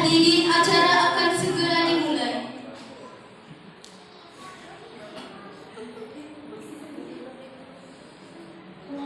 Hadirin, acara akan segera dimulai.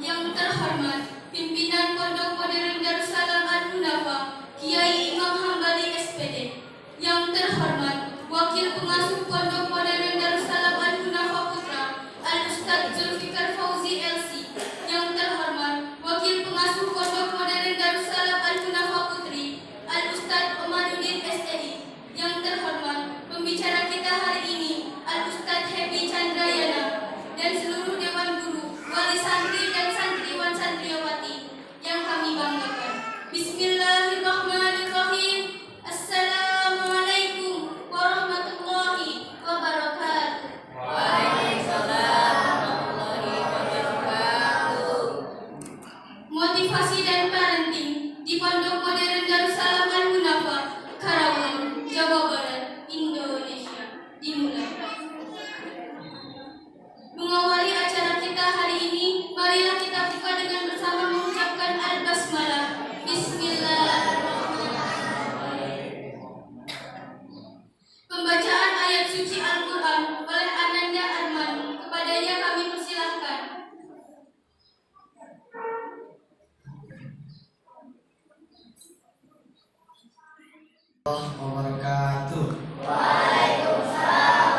Yang terhormat, pimpinan Pondok Modern Darussalam Al-Hunafa, Kiai Imam Hambali SPD. Yang terhormat, Wakil Pengasuh Pondok Modern Darussalam Al-Hunafa Putra, Al-Ustadz Zulfikar Fauzi LC. Yang terhormat, Wakil Pengasuh Pondok Modern Darussalam Al-Hunafa Putri, Al-Ustadz Omanuddin SEI. Yang terhormat, pembicara kita hari ini, Al-Ustadz Happy Chandrayana, dan seluruh Dewan Guru, Wali Santri dan Santriwan Santriwati yang kami banggakan. Bismillahirrahmanirrahim. Assalamualaikum warahmatullahi wabarakatuh. Waalaikumsalam warahmatullahi wabarakatuh. Motivasi dan parenting di Pondok Modern Darussalam Al-Hunafa, Karawang, Jawa Barat, Indonesia. Dimulai. Mengawali acara kita hari ini, marilah kita buka dengan bersama mengucapkan Al-Basmalah. Bismillahirrahmanirrahim. Pembacaan ayat suci Al-Quran oleh Ananda Arman. Kepadanya kami persilahkan. Wabarakatuh. Waalaikumsalam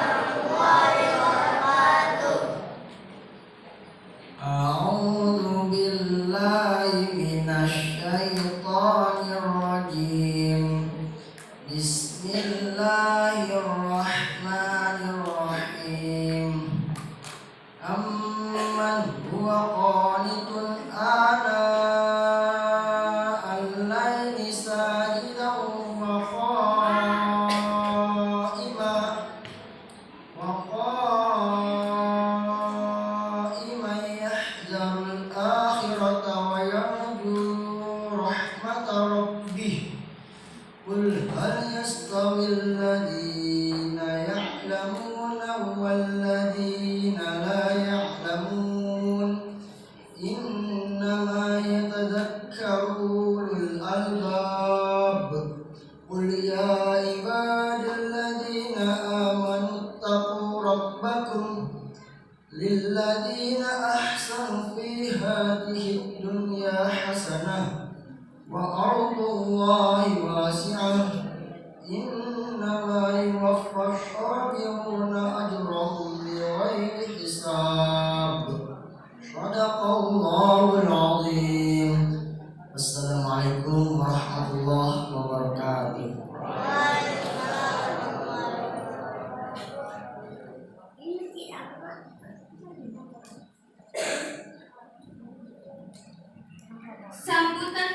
warahmatullahi wabarakatuh. A'udzu billahi minasy syaithanir rajim. Bismillahirrahmanirrahim. Amman huwa qanitun ana al-laili sajidan wa qa'iman yahzarul akhirata wa yarju rahmata rabbih. Qul hal yastawil ladzina ya'lamuna wal ladzina la ya'lamun. Innama yatadhakkaru ulul albab. Qul ya ibadalladzina amanu ittaqu rabbakum lilladzina ahsanu fi hadhihi dunya hasanah wa ardullahi wasi'ah. Innama yuwaffas sabiruna ajrahum bighairi hisab. Shadaqallahul azim. Assalamualaikum warahmatullahi wabarakatuh. Sambutan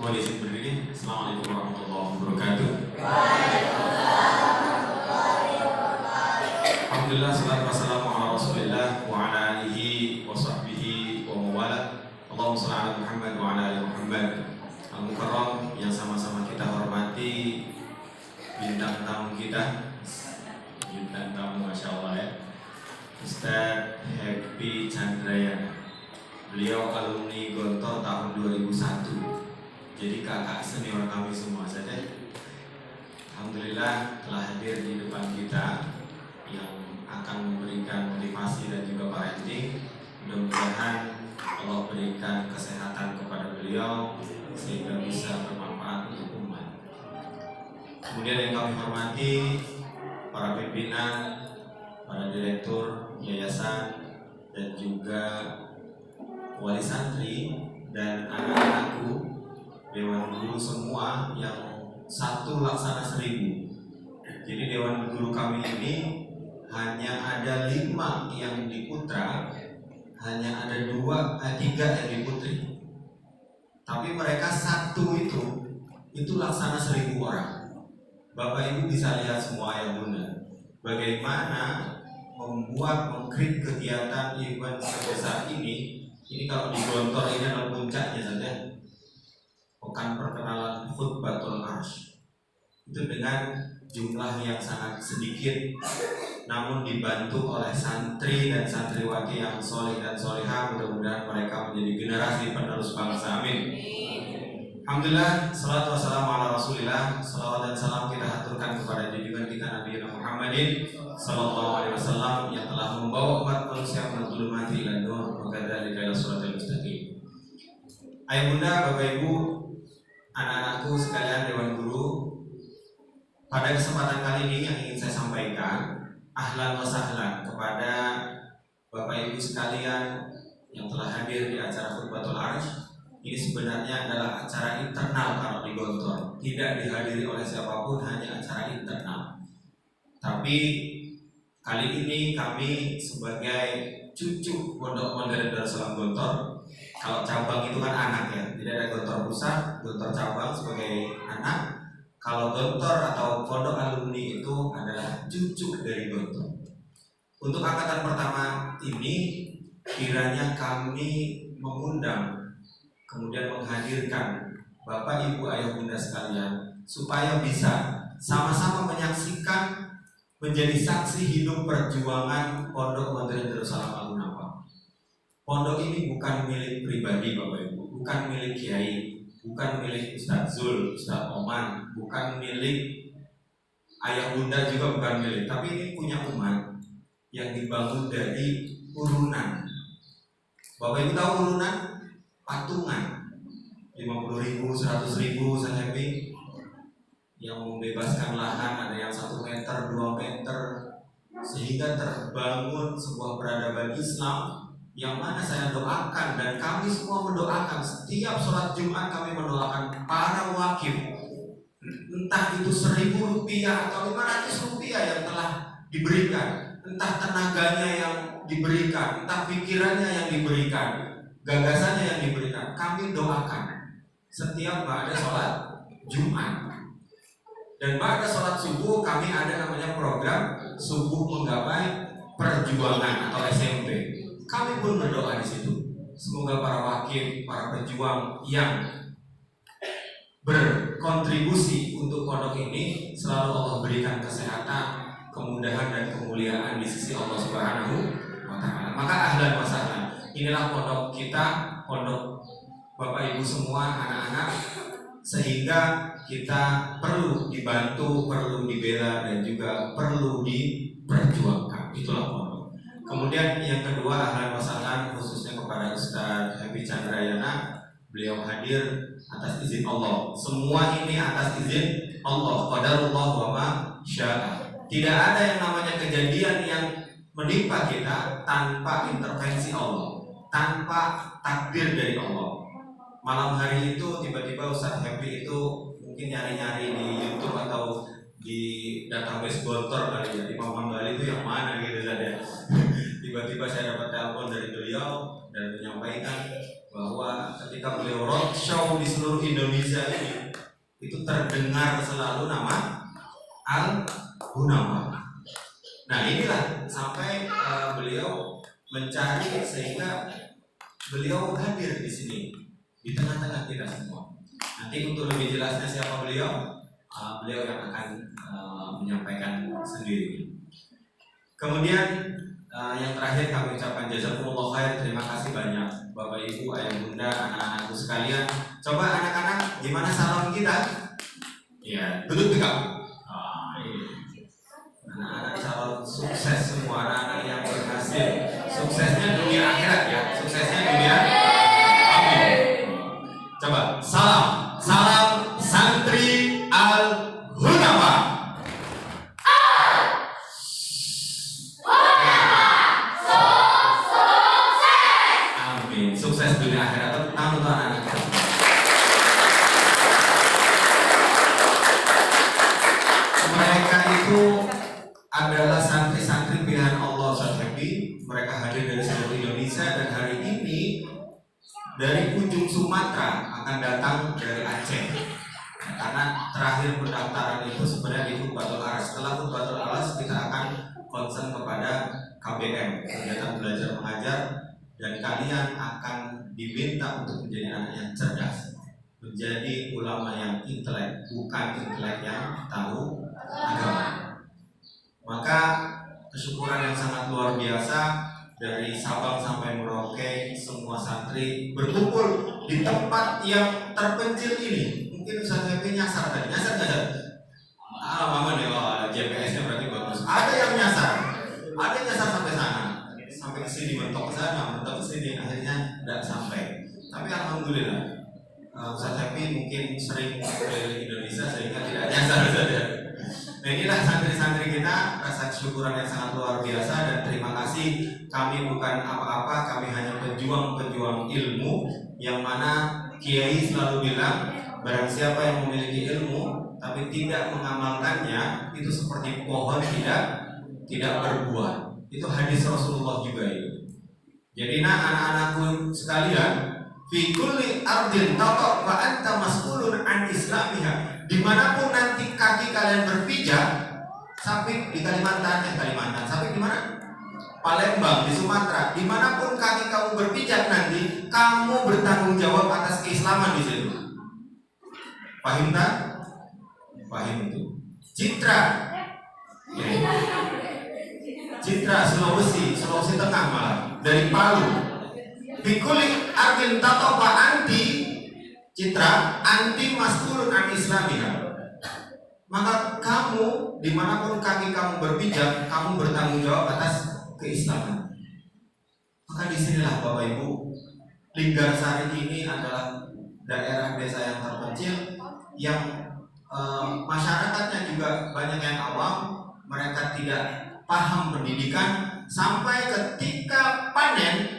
Mohon izin berdiri. Assalamualaikum warahmatullahi wabarakatuh. Alhamdulillah, salatu wassalamu ala Rasulillah wa ala alihi wa sahbihi wa mawala. Allahumma shalli ala Muhammad wa ala ali Muhammad. Al-Mukarram yang sama-sama kita hormati bintang tamu kita, bintang tamu Masya Allah ya, Ustadz Happy Chandrayana. Beliau alumni Gontor tahun 2001. Jadi kakak senior kami semua saja. Alhamdulillah telah hadir di depan kita yang akan memberikan motivasi dan juga parenting. Mudah-mudahan Allah berikan kesehatan kepada beliau sehingga bisa bermanfaat untuk umat. Kemudian yang kami hormati para pimpinan, para direktur yayasan, dan juga wali santri dan anak-anakku, dewan guru semua yang satu laksana 1000. Jadi dewan guru kami ini hanya ada 5 yang di Putra, hanya ada 3 yang di Putri. Tapi mereka satu itu laksana 1000 orang. Bapak Ibu bisa lihat semua ya Bunda, bagaimana membuat mengkrit kegiatan event sebesar ini. Ini kalau di Gontor ini adalah puncaknya saja. Pekan perkenalan khutbatul arsy itu dengan jumlah yang sangat sedikit, namun dibantu oleh santri dan santriwati yang soleh dan solehah. Mudah-mudahan mereka menjadi generasi penerus bangsa. Amin. Alhamdulillah, salatu wassalamu ala rasulillah. Salawat dan salam kita haturkan kepada junjungan kita Nabi Muhammadin sallallahu alaihi wasallam yang telah membawa umat manusia menuju zulumati ila nur wa kadzalika ila siratal mustaqim. Ayah bunda, bapak ibu, anak-anakku sekalian dewan guru, pada kesempatan kali ini yang ingin saya sampaikan, ahlan wa sahlan kepada bapak ibu sekalian yang telah hadir di acara Khutbatul Arsh. Ini sebenarnya adalah acara internal kalau di Gontor, tidak dihadiri oleh siapapun, hanya acara internal. Tapi kali ini kami sebagai cucu Pondok Modern Darussalam Gontor, kalau cabang itu kan anak ya, tidak ada Gontor pusat, Gontor cabang sebagai anak. Kalau Gontor atau Pondok Alumni itu adalah cucu dari Gontor. Untuk angkatan pertama ini kiranya kami mengundang, kemudian menghadirkan Bapak Ibu Ayah Bunda sekalian supaya bisa sama-sama menyaksikan, menjadi saksi hidup perjuangan Pondok Modern Darussalam Al-Munaffah. Pondok ini bukan milik pribadi Bapak Ibu, bukan milik kiai, bukan milik Ustadz Zul, Ustadz Oman, bukan milik Ayah Bunda, juga bukan milik, tapi ini punya umat yang dibangun dari urunan. Bapak Ibu tahu urunan? Patungan 50.000, 100.000 sahabi yang membebaskan lahan, ada yang 1 meter, 2 meter, sehingga terbangun sebuah peradaban Islam yang mana saya doakan dan kami semua mendoakan setiap sholat Jumat, kami mendoakan para wakil, entah itu 1.000 rupiah atau 500 rupiah yang telah diberikan, entah tenaganya yang diberikan, entah pikirannya yang diberikan, gagasannya yang diberikan, kami doakan setiap pada sholat Jumat. Dan pada sholat subuh kami ada namanya program Subuh Menggapai Perjuangan atau SMP. Kami pun berdoa di situ. Semoga para wakil, para pejuang yang berkontribusi untuk pondok ini selalu Allah berikan kesehatan, kemudahan dan kemuliaan di sisi Allah Subhanahu wa Ta'ala. Maka ahlan wa sahlan. Inilah pondok kita, pondok Bapak Ibu semua, anak-anak, sehingga kita perlu dibantu, perlu dibela, dan juga perlu diperjuangkan. Itulah pondok. Kemudian yang kedua, ahlan wa sahlan khususnya kepada Ustadz Happy Chandrayana. Beliau hadir atas izin Allah. Semua ini atas izin Allah. Qadarullah wa ma syaa. Tidak ada yang namanya kejadian yang menimpa kita tanpa intervensi Allah, tanpa takdir dari Allah. Malam hari itu tiba-tiba Ustadz Happy itu mungkin nyari-nyari di YouTube atau di database Gontor kali ya, Imam Hambali itu yang mana gitu saja. Tiba-tiba saya dapat telepon dari beliau dan menyampaikan bahwa ketika beliau roadshow di seluruh Indonesia ini, itu terdengar selalu nama Al-Munaffah. Nah inilah sampai beliau mencari sehingga beliau hadir di sini di tengah-tengah kita semua. Nanti untuk lebih jelasnya siapa beliau, beliau yang akan menyampaikan sendiri. Kemudian yang terakhir kami ucapkan jazakumullah khair, terima kasih banyak Bapak Ibu, Ayah Bunda, anak-anakku sekalian. Coba anak-anak, gimana salam kita? Ya, duduk tegak. Anak-anak calon sukses semua, anak-anak yang berhasil. Suksesnya dunia akhirat ya, suksesnya dunia. Amin. Coba salam, salam santri Al-Munaffah. Amin. Sukses dunia akhirat. Tepuk tangan untuk anak-anak. Mereka itu adalah santri-santri pilihan Allah Ustadz Happy. Mereka hadir dari seluruh Indonesia dan hari ini dari ujung Sumatera akan datang dari Aceh. Karena terakhir pendaftaran itu sebenarnya di Khutbatul Arsh. Setelah Khutbatul Arsh kita akan concern kepada KBM, kegiatan belajar mengajar, dan kalian akan diminta untuk menjadi anak yang cerdas, menjadi ulama yang intelek, bukan intelek yang tahu agama. Maka kesyukuran yang sangat luar biasa dari Sabang sampai Merauke, semua santri berkumpul di tempat yang terpencil ini. Mungkin Ustaz Happy nyasar tadi, nyasar nggak Ustaz? Mama nih, GPS-nya berarti bagus. Ada yang nyasar sampai sana, sampai ke sini, mentok ke sana, mentok ke sini, akhirnya tidak sampai. Tapi alhamdulillah, Ustaz Happy mungkin sering ke Indonesia sehingga tidak nyasar saja. Nah inilah santri-santri kita, rasa kesyukuran yang sangat luar biasa dan terima kasih. Kami bukan apa-apa, kami hanya pejuang-pejuang ilmu yang mana Kiai selalu bilang, barang siapa yang memiliki ilmu tapi tidak mengamalkannya itu seperti pohon tidak berbuah. Itu hadis Rasulullah juga itu. Jadi anak-anakku sekalian, fi kulli ardin tata fa anta mas'ulun an islamiha. Dimanapun nanti kaki kalian berpijak, sampai di Kalimantan, sampai di mana? Palembang, di Sumatera, dimanapun kaki kamu berpijak nanti, kamu bertanggung jawab atas keislaman di situ. Paham tak? Paham itu. Citra, Sulawesi Tengah malah dari Palu. Bikuli artin tatoba anti Citra anti maskulun an Islamia. Maka kamu dimanapun kaki kamu berpijak, kamu bertanggung jawab atas keislaman. Maka disinilah Bapak Ibu, Linggarsari ini adalah daerah desa yang terpencil yang masyarakatnya juga banyak yang awam, mereka tidak paham pendidikan, sampai ketika panen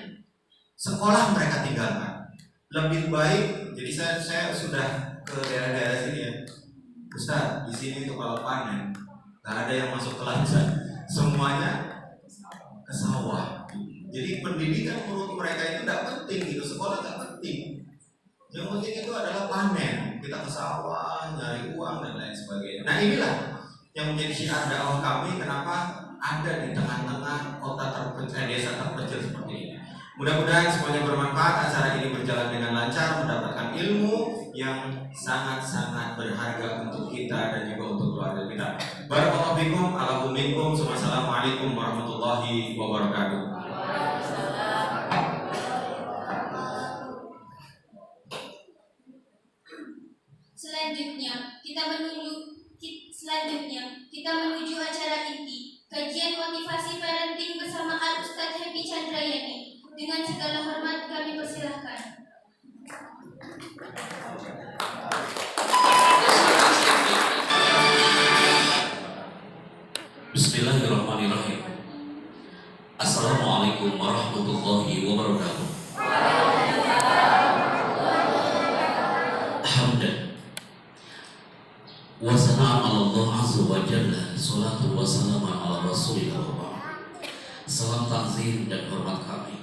sekolah mereka tinggalkan. Lebih baik, jadi saya sudah ke daerah-daerah sini ya, Ustaz, di sini itu kalau panen nggak ada yang masuk kelas, semuanya ke sawah. Jadi pendidikan menurut mereka itu tidak penting gitu, sekolah tidak penting. Yang penting itu adalah panen, kita ke sawah, nyari uang dan lain sebagainya. Nah inilah yang menjadi syiar dakwah kami, kenapa ada di tengah-tengah kota terpencil, desa terpencil seperti ini. Mudah-mudahan semuanya bermanfaat, acara ini berjalan dengan lancar, mendapatkan ilmu yang sangat-sangat berharga untuk kita dan juga untuk keluarga kita. Barakallahu fikum, ala minkum, wassalamualaikum warahmatullahi wabarakatuh. Selanjutnya kita menuju acara inti, kajian motivasi parenting bersama Al Ustadz Happy Chandrayani. Dengan segala hormat kami persilahkan. Bismillahirrahmanirrahim. Assalamualaikum warahmatullahi wabarakatuh. Hamdan wa sana'an ala Allah azza wa jalla, salatu wa salaman ala rasulillah. Salam takzim dan hormat kami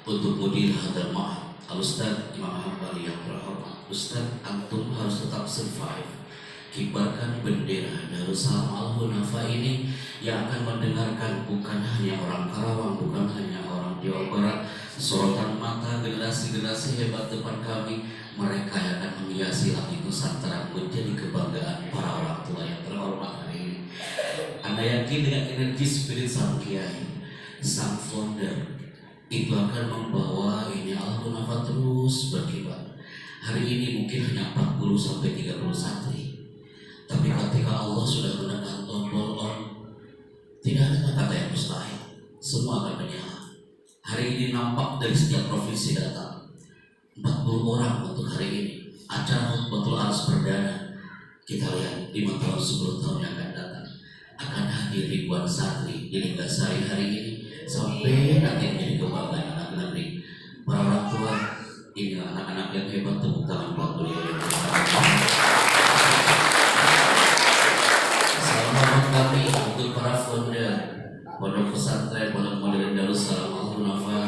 untuk mudir hadal ma'had Al-Ustadz Imam Hambali yang berhormat. Ustadz, antum harus tetap survive, kibarkan bendera Darussalam Al-Hunafa ini yang akan mendengarkan bukan hanya orang Karawang, bukan hanya orang Jawa Barat. Sorotan mata generasi-generasi hebat depan kami, mereka yang akan menghiasi langit Nusantara, menjadi kebanggaan para orang tua yang terhormat hari ini. Anda yakin dengan energi spirit sang kiai, sang founder, itu akan membawa ini Al-Hunafa terus berkibar. Hari ini mungkin hanya 40-30 santri, tapi ketika Allah sudah menekan tombol on, tidak ada kata yang mustahil, semua akan menyala. Hari ini nampak dari setiap provinsi datang 40 orang untuk hari ini. Acara betul harus perdana. Kita lihat 5 tahun 10 tahun yang akan datang akan hadir ribuan santri di Linggarsari hari ini, sampai nanti menjadi kebanggaan anak negeri. Para orang tua, ini anak-anak yang hebat, tepuk tangan buat beliau. Selamat kami untuk para founder pondok pesantren, pondok modern Darussalam Al-Hunafa.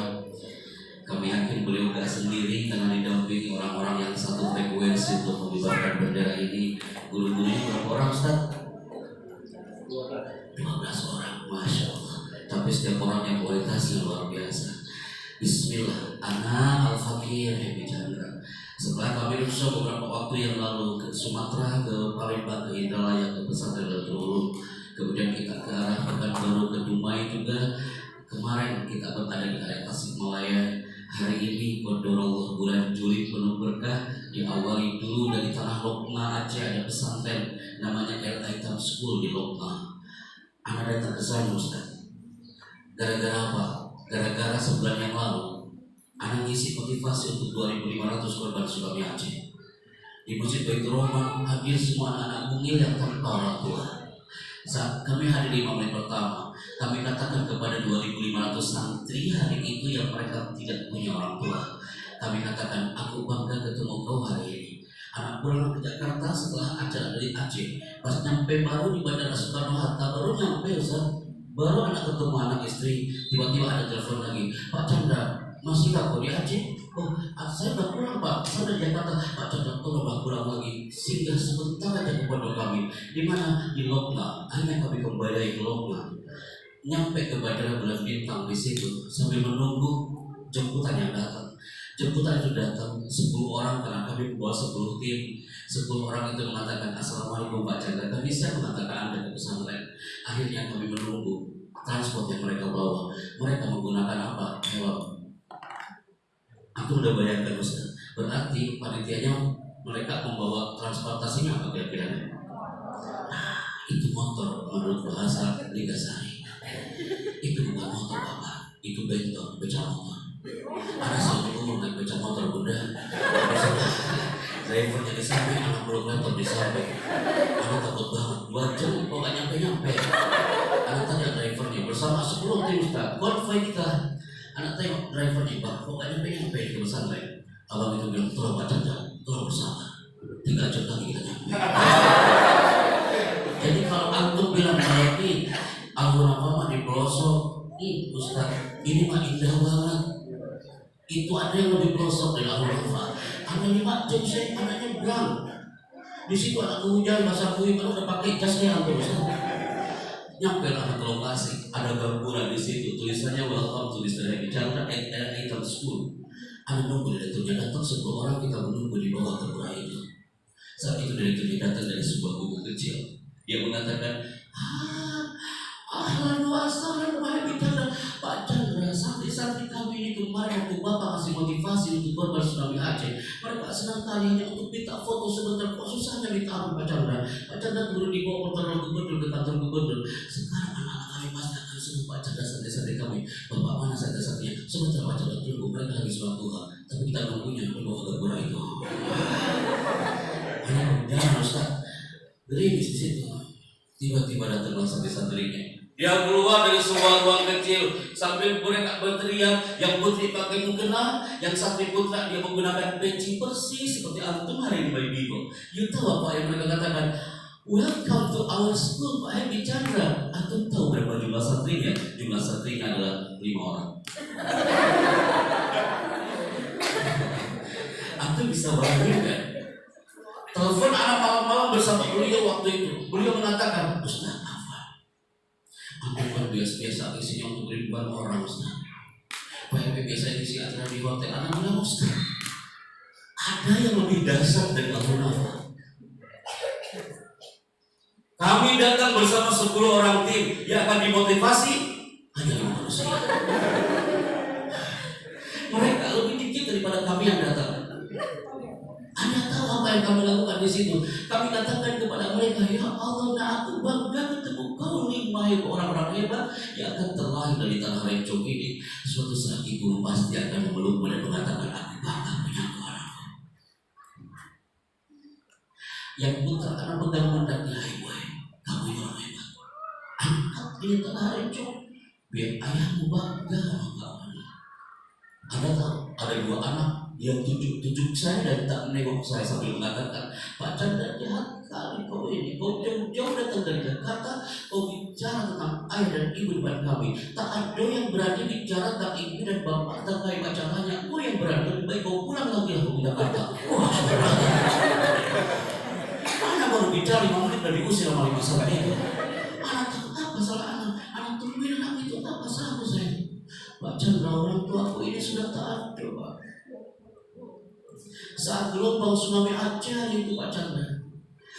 Kami yakin beliau gak sendiri karena didampingi orang-orang yang satu frekuensi untuk mengibarkan bendera ini. Guru-gurunya berapa orang, Ustaz? 15 orang, Masya Allah. Tapi setiap orang yang kualitasnya luar biasa. Bismillah, Ana Al-Fakir Happy Chandra. Setelah kami berusaha beberapa waktu yang lalu ke Sumatera, ke Palembang, ke Indralaya, ke pesantren Darul Ulum, kemudian kita ke arah Pekanbaru, ke Dumai juga. Kemarin kita berada di area Tasikmalaya. Hari ini qadarullah bulan Juli penuh berkah, diawali dulu dari tanah Lokma Aceh. Ada pesantren namanya El Aitam School di Lokma. Anak datang ke sana Ustaz. Gara-gara apa? Gara-gara sebulan yang lalu anak ngisi motivasi untuk 2.500 korban tsunami Aceh. Di Masjid Baitur Rahman hadir semua anak-anak mungil yang tanpa orang tua. Saat kami hadir 5 menit pertama, kami katakan kepada 2.500 santri hari itu yang mereka tidak punya orang tua. Kami katakan, aku bangga ketemu kau hari ini. Anak pulang ke Jakarta setelah acara dari Aceh. Pas nyampe baru di Bandara Soekarno-Hatta, baru nyampe Ustaz. Baru anak ketemu anak istri, tiba-tiba ada telepon lagi. Pak Chandra, masih kau di Aceh? Oh, saya udah pulang Pak, saya udah di Jakarta. Pak Chandra, tolonglah pulang lagi. Singgah sebentar aja ke pondok kami. Di mana? Di Lokma. Hanya kami kembali ke Lokma. Nyampe ke Bandara Bulan Bintang di situ sambil menunggu jemputan yang datang. Jemputan itu datang 10 orang karena kami membawa 10 tim. 10 orang itu mengatakan Assalamualaikum Pak Chandra. Kami bisa mengatakan Anda ke pesantren. Akhirnya kami menunggu transport yang mereka bawa. Mereka menggunakan apa? Helm. Aku udah bayangkan Ustaz. Berarti panitianya mereka membawa transportasinya apa kira-kira? Nah, itu motor menurut bahasa Liga Sari. Itu bukan motor Bapak, itu bentor, becak motor. Ada satu umur naik becak motor bunda. Drivernya di samping, anak belum laptop di samping. Anak takut banget, 2 jam kok gak nyampe-nyampe. Anak tanya drivernya bersama 10 tim Ustaz, konvoy kita. Anak tengok drivernya, Pak, kok gak nyampe-nyampe ke pesantren. Abang itu bilang, tolong Pak Chandra, tolong bersama. 3 jam lagi kita nyampe. Jadi kalau antum bilang berarti Al-Ghurafah di pelosok, Ustaz, ini mah indah banget. Itu ada yang lebih pelosok dari Al-Ghurafah. Anaknya macam saya, anaknya berang. Di situ ada hujan, basah kuyup, udah pakai jasnya antum Ustaz. Nyampe anak ke lokasi, ada gamburan di situ, tulisannya welcome to Mr. Happy Chandra at El Aitam School. Anak nunggu direkturnya datang, 10 orang kita menunggu di bawah terburai itu. Saat itu direkturnya datang dari sebuah buku kecil. Dia mengatakan, ahlan wa sahlan wahai Chandra. Pak Chandra, santri-santri kami ini kemarin waktu Bapak kasih motivasi untuk korban tsunami Aceh, mereka senang kali hanya untuk minta foto sebentar. Kok susahnya ditaruh Pak Chandra? Pak Chandra dulu dibawa pertemuan gubernur ke kantor gubernur. Sekarang anak-anak kami pasti akan semua Pak Chandra, santri-santri kami. Bapak mana santri-santrinya? Sebentar Pak Chandra tunggu, mereka lagi sholat duha. Tapi kita nunggunya berdoa gembira itu. Jangan Ustaz, gerimis di situ. Tiba-tiba datanglah santri-santrinya. Dia keluar dari sebuah ruang kecil sambil mereka berteriak. Yang putri pakai mukena, yang santri putra dia menggunakan peci persis seperti antum hari ini Bapak Ibu. You tahu apa yang mereka katakan? Welcome to our school Pak Happy Chandra. Antum tahu berapa jumlah santrinya? Jumlah santrinya adalah 5 orang. Antum bisa bayangkan? Telepon anak malam-malam bersama beliau waktu itu. Beliau mengatakan, Ustaz, antum kan biasa-biasa isinya untuk ribuan orang Ustaz. PHP biasa isi acara di hotel. Anak bilang Ustaz, ada yang lebih dasar dari Al-Ghurafah. Kami datang bersama 10 orang tim yang akan dimotivasi hanya 5 manusia. Mereka lebih dikit daripada kami yang datang. Anda tahu apa yang kami lakukan di situ? Kami katakan kepada mereka, ya Allah, aku bangga ketemu kau nih, orang-orang hebat yang akan terlahir dari tanah Rencong ini. Suatu saat ibu pasti akan memelukmu dan mengatakan, aku bangga punya orang. Yang putra akan pegang mendaknya, ibu, kamu ini orang hebat. Angkat ini tanah Rencong, biar ayahmu bangga sama kamu. Anda tahu, ada 2 anak yang tunjuk saya dan tak menengok saya sambil mengatakan, Pak Chandra jahat kali kau ini, kau jauh-jauh datang dari Jakarta, kau bicara tentang ayah dan ibu depan kami. Tak ada yang berani bicara tentang ibu dan bapak tentang kayak pacarannya. Kau yang berani, lebih baik kau pulang lagi ke Jakarta. Wah, anak baru bicara 5 menit dari usir sama 5 sampai itu. Anak tahu apa salah anak? Anak tungguin anak itu apa salah saya? Pak Chandra, orang tua aku ini sudah tak ada, Pak. Saat gelombang tsunami Aceh itu Pak Chandra,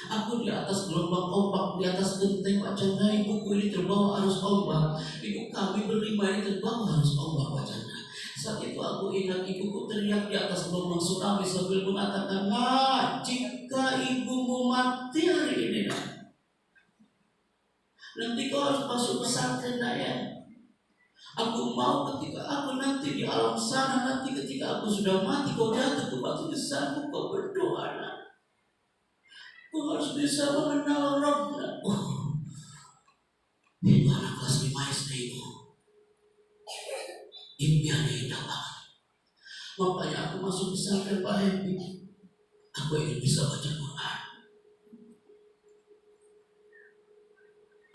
aku di atas gelombang ombak, di atas genteng Pak Chandra. Ibuku ini terbawa arus ombak. Ibu kami berlima ini terbawa arus ombak Pak Chandra. Saat itu aku ingat ibuku teriak di atas gelombang tsunami sambil mengatakan, "Nak, jika ibumu mati hari ini, nak, nanti kau harus masuk pesantren, nak ya. Aku mau ketika aku nanti di alam sana, nanti ketika aku sudah mati, kau jatuh ke batu besarku, kau berdoa, nak. Kau harus bisa mengenal Rabbnya." Itu anak kelas 5 SD itu. Impiannya indah banget. Makanya aku masuk pesantren Pak Happy. Aku ingin bisa baca Quran.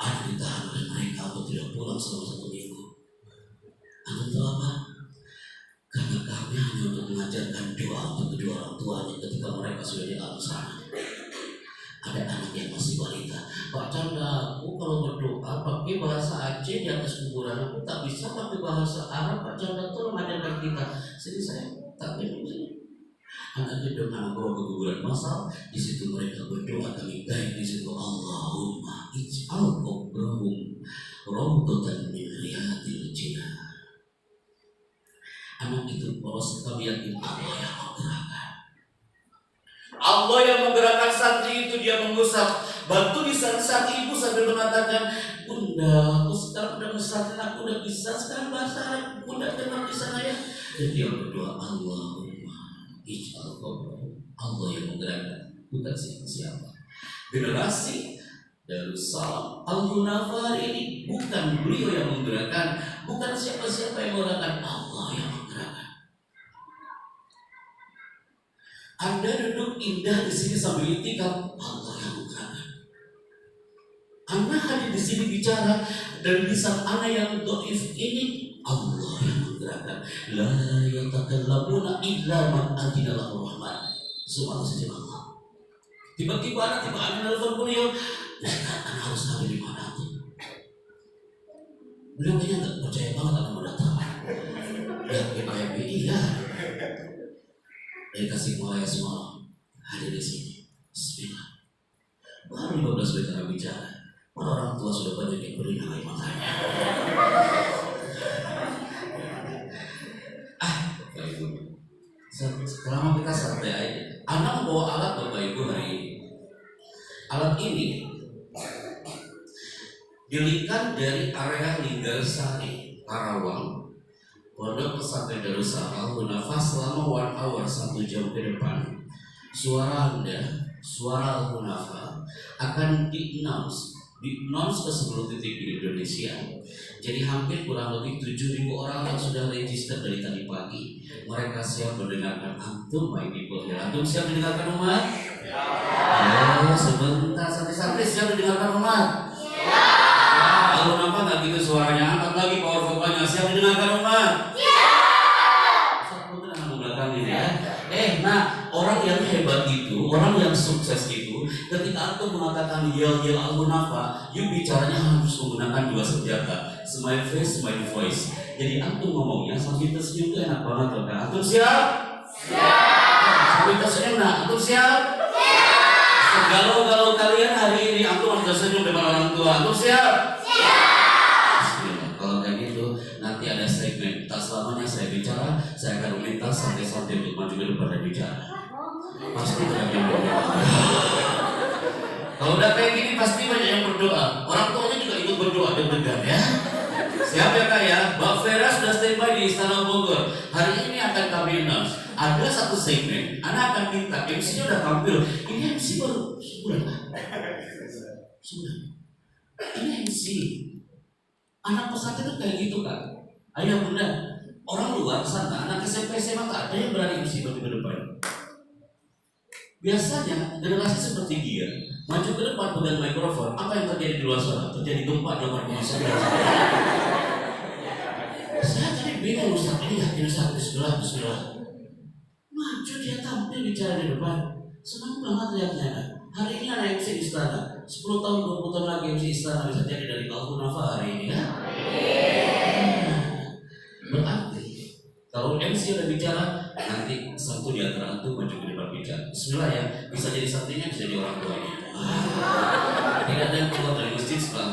Ada ditahan oleh mereka untuk tidak pulang selama 1 minggu. Anda tahu apa? Karena kami hanya untuk mengajarkan doa untuk kedua orang tuanya ketika mereka sudah di alam sana. Ada anak yang masih balita. "Pak Chandra, aku kalau berdoa pakai bahasa Aceh di atas kuburan, aku tak bisa pakai bahasa Arab. Pak Chandra, tolong ajarkan kita." Jadi saya tak bisa. Anaknya dengan bawa ke kuburan masal. Di situ mereka berdoa, kami baik di situ. Allahumma ij'al qabrahum rawdatan min riyadil jinnah. Anak itu polos, kami yakin Allah yang menggerakkan. Allah yang menggerakkan santri itu. Dia mengusap batu di saat ibu sambil mengatakan, "Bunda, aku sekarang udah pesantren, aku udah bisa sekarang bahasa Arab, Bunda dengar di sana ya." Dan dia berdoa, Allahumma ij'al qabrahum. Allah yang menggerakkan, bukan siapa-siapa. Generasi Darussalam Al-Munawwar ini bukan beliau yang menggerakkan, bukan siapa-siapa yang menggerakkan, Allah yang menggerakkan. Anda duduk indah di sini sambil itikaf, Allah yang menggerakkan. Anda hadir di sini bicara dan lisan Anda yang dhaif ini, Allah yang menggerakkan. La yatakallamuna illa man adina lahu rahman. Subhanallah saja Allah. Tiba-tiba Anda nelfon beliau, "Ustaz, Anda harus tahu di mana tuh." Beliau kayaknya nggak percaya banget akan mendatang. Ya, kita iya. Dari Tasikmalaya semua hadir di sini. Bismillah. Baru 15 menit kita bicara, orang tua sudah banyak yang beringat air matanya. Bapak Ibu, selama kita santai aja. Anak membawa alat Bapak Ibu hari ini. Alat ini dilihat dari area Linggarsari, Karawang. Pondok Pesantren Darussalam Al-Munawwar selama 1 hour 1 jam ke depan. Suara Anda, suara Al-Munawwar akan di-announce ke seluruh titik di Indonesia. Jadi hampir kurang lebih 7.000 orang yang sudah register dari tadi pagi. Mereka siap mendengarkan antum, my people. Antum siap mendengarkan umat? Ya. Sebentar, santri-santri siap mendengarkan umat? Ya. Kalau nampak nggak gitu suaranya, angkat lagi power vokalnya. Siap mendengarkan umat? Ya. Satu anak belakang ini ya. Nah, orang yang hebat itu, orang yang sukses itu, ketika antum mengatakan yel Al-Munawwar, you bicaranya harus menggunakan 2 senjata, smile face, smile voice. Jadi antum ngomongnya sambil tersenyum itu enak banget loh. Antum siap? Siap. Sambil tersenyum, nah, antum siap? Siap. Segalau-galau kalian hari ini antum harus tersenyum depan orang tua. Antum siap? Kalau kayak gitu, nanti ada segmen. Tak selamanya saya bicara, saya akan meminta santai-santai untuk maju ke depan dan bicara. Pasti banyak yang berdoa. Kalau udah kayak gini pasti banyak yang berdoa. Orang tuanya juga ikut berdoa deg-degan ya. Siap ya Kak ya? Mbak Vera sudah standby di Istana Bogor. Hari ini akan kami announce. Ada satu segmen, Anda akan minta, MC-nya udah tampil. Ini MC baru sebulan. Ini MC. Anak pesantren itu kayak gitu kan. Ayah bunda, orang luar sana, anak SMP SMA tak ada yang berani MC maju ke depan. Biasanya generasi seperti dia maju ke depan pegang mikrofon, apa yang terjadi di luar sana? Terjadi gempa di luar sana. Saya tadi bingung Ustaz, ini yakin Ustaz, bismillah. Maju dia tampil bicara di depan. Senang banget lihatnya. Hari ini anak MC Istana, 10 tahun 20 tahun lagi MC Istana bisa jadi dari Al-Munawwar hari ini ya. Berarti kalau MC udah bicara, nanti satu di antara antum maju ke depan bicara. Bismillah ya, bisa jadi santrinya, bisa jadi orang tuanya. Tidak ada yang keluar dari masjid setelah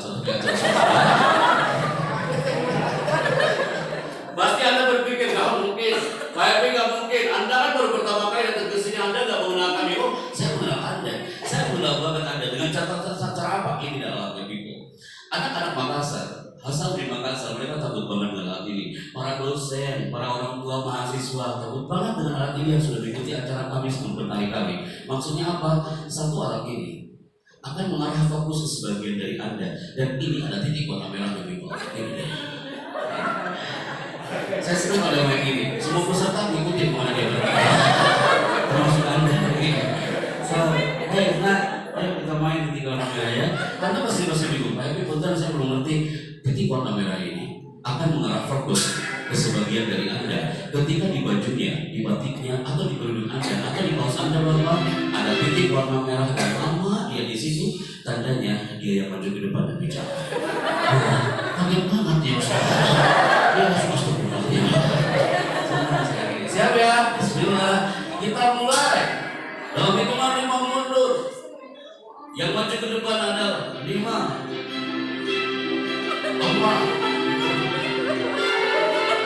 Pasti Anda berpikir, kalau Anak-anak Makassar, asal di Makassar, mereka takut banget dengan alat ini. Para dosen, para orang tua mahasiswa takut banget dengan alat ini yang sudah diikuti acara kami sebelum berkali-kali. Maksudnya apa? Satu, alat ini akan mengarah fokus ke sebagian dari Anda, dan ini ada titik warna merah yang ini. Saya sering ada yang gini, semua peserta mengikuti kemana dia berada, termasuk Anda. So, ayo kita main titik warna merah ya. Karena pasti bingung, tapi punten saya belum ngerti titik warna merah ini akan mengarah fokus ke sebagian dari Anda. Ketika di bajunya, di batiknya, atau di kerudung Anda, atau di kaos Anda Bapak, ada titik warna merah dan lama dia di situ, tandanya dia yang maju ke depan dan bicara. Kaget banget ya Ustaz. Dia harus masuk ke dalam. Siap ya? Bismillah. Kita mulai. Dalam hitungan 5 mundur. Yang maju ke depan adalah 5, 4,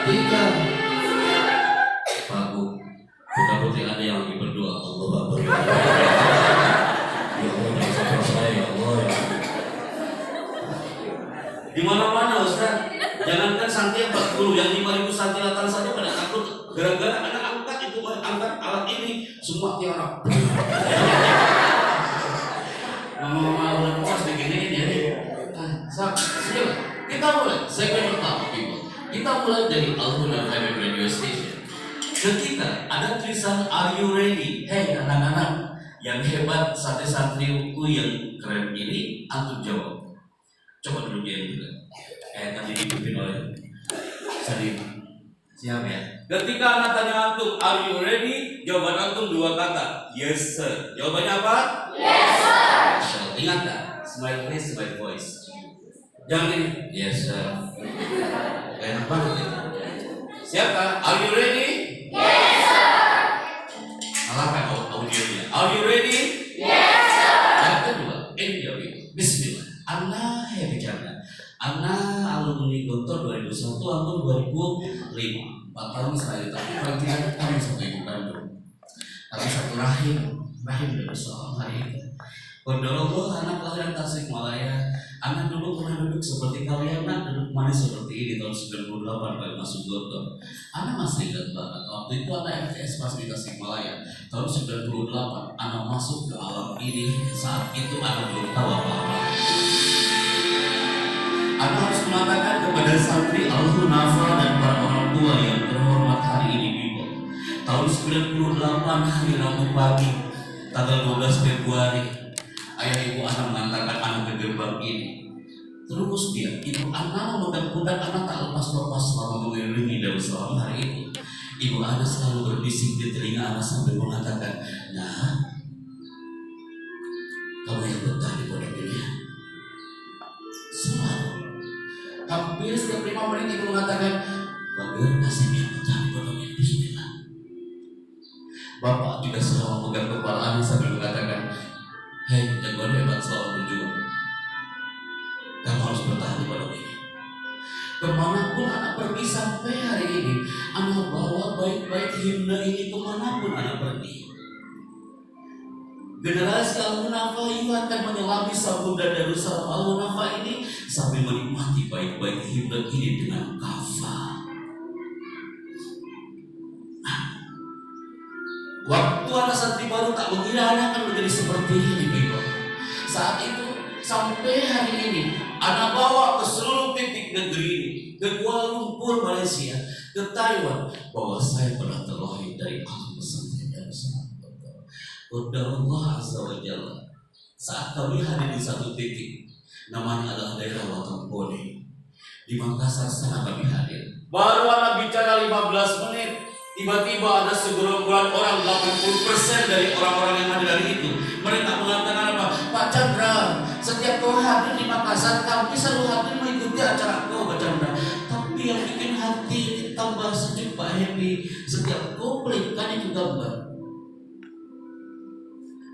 3. Pak Bu, putra putri Anda yang lagi berdoa, Allah Akbar. Ya Allah, jangan sampai saya ya Allah. Di mana-mana Ustaz, jangankan santai 40, yang 5.000 santilatan saja pada takut gara-gara anak angkat itu angkat alat ini semua tiarap. Mama udah puas begini ya. Siap, kita mulai segmen pertama people. Kita mulai dari Al-Huda FM Radio Station. Ketika ada tulisan Are you ready? Hey anak-anak yang hebat, santri-santriku yang keren ini, antum jawab. Coba dulu dia juga. Tadi dipimpin oleh Sadim. Siap ya. Ketika anak tanya antum, Are you ready? Jawaban antum 2 kata. Yes sir. Jawabannya apa? Yes sir. Ingat tak? Smile face, smile voice. Jangan ini. Yes sir. Enak banget ya. Siap kan? Are you ready? Yes sir. Alahkan audionya. Are you ready? Yes sir. Yang kedua, ini dia. Bismillah. Ana bicara. Ana alumni Gontor 2001, antum 2005. 4 tahun saya, tapi paling tidak kami satu ibu kandung. Tapi satu rahim dari seorang hari itu. Kodologol anak kelahiran Tasikmalaya. Anak dulu pernah duduk seperti kalian, anak duduk manis seperti ini tahun 98 kali masuk Gontor. Anak masih ingat banget, waktu itu anak MTS pas di Tasikmalaya. Tahun 98, anak masuk ke alam ini. Saat itu anak belum tahu apa-apa. Anak harus mengatakan kepada santri Al-Hunafa dan para orang tua yang terhormat hari ini Bibo. Tahun 98 hari Rabu pagi, tanggal 12 Februari, ayah ibu anak mengantarkan anak ke gerbang ini. Terus ibu anak memegang pundak anak tak lepas-lepas selama mengelilingi dalam selama hari itu. Ibu anak selalu berbisik di telinga anak sambil mengatakan, nah, kamu yang betah di pondok ini ya? Selalu. Hampir setiap 5 menit ibu mengatakan, Bapak nasib yang betah di pondok ini. Bismillah. Bapak juga selalu memegang kepala anak sambil mengatakan, hei, jagoan hebat selalu berjuang. Kamu harus bertahan di pondok ini. Kemanapun anak pergi sampai hari ini, anak bawa baik-baik himne ini kemanapun anak pergi. Generasi Al-Hunafa itu akan menyelami sabunda Darussalam Al-Hunafa ini sambil menikmati baik-baik himne ini dengan kafah. Waktu anak santri baru tak mengira anak akan menjadi seperti ini, Bibo. Saat itu sampai hari ini, anak bawa ke seluruh titik negeri ini, ke Kuala Lumpur, Malaysia, ke Taiwan, bahwa saya pernah terlahir dari alam pesantren Darussalam. Allah Azza wa Jalla. Saat kami hadir di satu titik, namanya adalah daerah Watampone. Di Makassar sana kami hadir. Baru anak bicara 15 menit, tiba-tiba ada segerombolan orang, 80% dari orang-orang yang hadir hari itu. Mereka mengatakan apa? Pak Chandra, setiap kau hadir di Makassar, kami selalu hadir mengikuti acara kau, Pak Chandra. Tapi yang bikin hati tambah sejuk Pak Happy, setiap kau pelikkan itu gambar.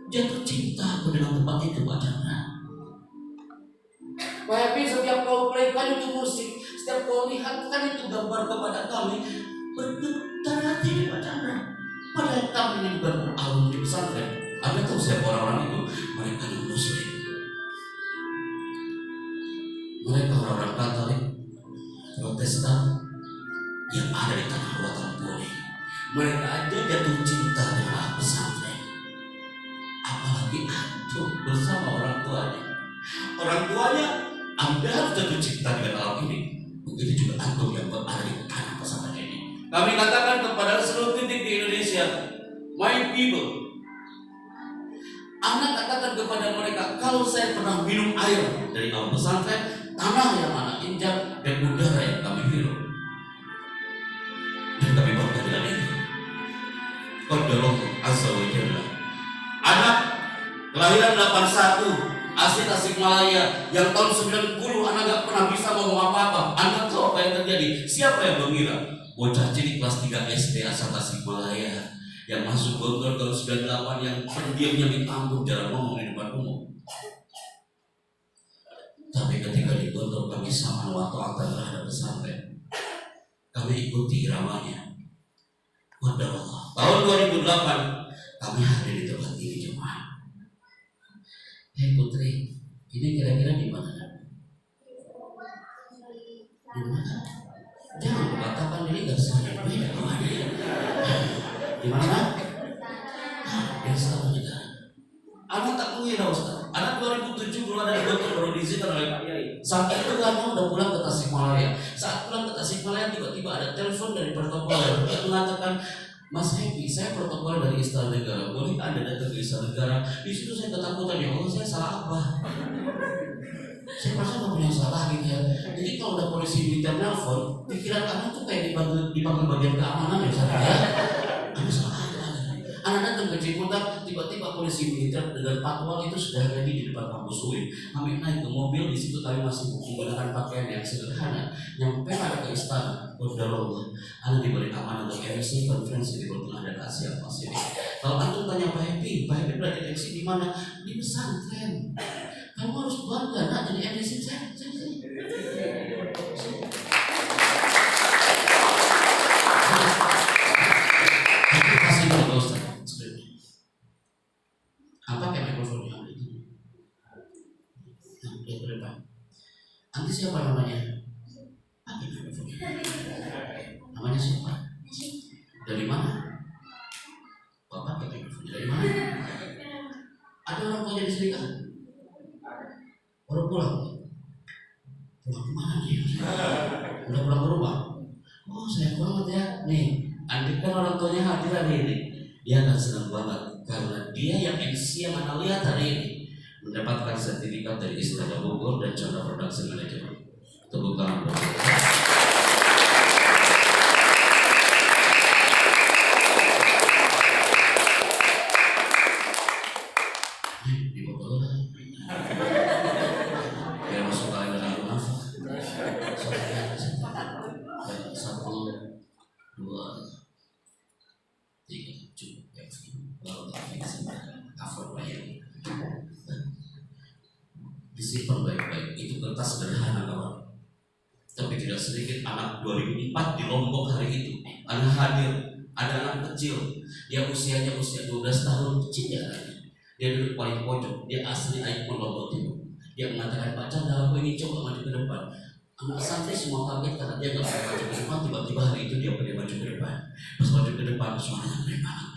Jatuh cinta aku dengan tempat itu, Pak Chandra. Pak Happy, setiap kau playkan itu musik, setiap kau lihat kan itu gambar kepada kami, bergetar hati, Pak Chandra. Padahal kami ini bukan alumni pesantren. Anda tahu siapa orang-orang itu? Mereka yang muslim. Mereka orang-orang Katolik, Protestan yang ada di tanah Watan Puri, mereka aja jatuh cinta dengan pesantren. Apalagi antum bersama orang tuanya. Orang tuanya Anda harus jatuh cinta dengan alam ini. Begitu juga antum yang berada di tanah pesantren ini. Kami katakan kepada seluruh titik di Indonesia, my people, anak katakan kepada mereka, kalau saya pernah minum air dari alam pesantren, tanah yang anak injak dan udara yang kami hirup, dan kami bangga dengan itu. Qadarullah azza wa jalla. Anak kelahiran 81 asli Tasikmalaya yang tahun 90 anak gak pernah bisa ngomong apa-apa. Anak tahu apa yang terjadi? Siapa yang mengira bocah cilik kelas 3 SD asal Tasikmalaya yang masuk Gontor tahun 98 yang pendiamnya minta ampun jarang ngomong di depan umum. Tapi ketika di Gontor kami sama waktu akta terhadap pesantren, kami ikuti iramanya. Qadarullah. Tahun 2008 kami hadir di tempat ini jemaah. Hei putri, ini kira-kira di mana? Di mana? Jangan mengatakan ini gak sahih. Beda kemana? Di mana? Di Istana Negara. Anak tak mengira Ustaz. Anak 2007 belum ada dokter baru diizinkan oleh Pak Yai. Saat itu anak udah pulang ke Tasikmalaya. Saat pulang ke Tasikmalaya tiba-tiba ada telepon dari protokoler yang mengatakan, Mas Happy, saya protokol dari Istana Negara. Boleh Anda datang ke Istana Negara? Di situ saya ketakutan, ya Allah, saya salah apa? Saya merasa nggak punya salah gitu ya. Jadi kalau udah polisi militer nelfon, pikiran anak tuh kayak dipanggil bagian keamanan ya Ustaz ya. Anda salah apa? Anak datang ke Ciputat, tiba-tiba polisi militer dengan patwal itu sudah ready di depan kampus UIN. Kami naik ke mobil, di situ kami masih menggunakan pakaian yang sederhana. Nyampe ada ke istana, Qadarullah. Anda diberi amanah untuk MC konferensi di Timur Tengah dan Asia Pasifik. Kalau antum tanya Pak Happy berarti MC di mana? Di pesantren. Kamu harus bangga nak jadi MC saya. Kasih dulu Ustaz. Apa kayak mikrofonnya ini? Nah, lihat ke depan. Nanti siapa namanya? Apa mikrofonnya? Namanya siapa? Dari mana? Bapak pakai mikrofonnya dari mana? Ada orang tuanya di sini kan? Baru pulang. Pulang kemana nih? Udah pulang ke rumah? Oh sayang banget ya. Nih, andai kan orang tuanya hadir hari ini, dia akan senang banget karena dia yang MC yang anda lihat hari ini mendapatkan sertifikat dari Istana Bogor dan Chandra Production Management. Tepuk tangan buat kita. Di botol lah. Biar masuk kalian dengan munafik. Soalnya 1, 2, 3 cukup ya. Lalu cover bayang. Disimpan baik-baik. Itu kertas sederhana kawan. Tapi tidak sedikit anak 2004 di Lombok hari itu. Anak hadir, ada anak kecil. Dia usianya 12 tahun, kecil ya. Dia duduk paling pojok. Dia asli Aikpun Lombok Timur. Dia mengatakan, Pak Chandra, aku ingin coba maju ke depan. Anak santri semua kaget karena dia nggak pakai maju ke depan. Tiba-tiba hari itu dia pakai maju ke depan. Pas maju ke depan, suaranya keren banget.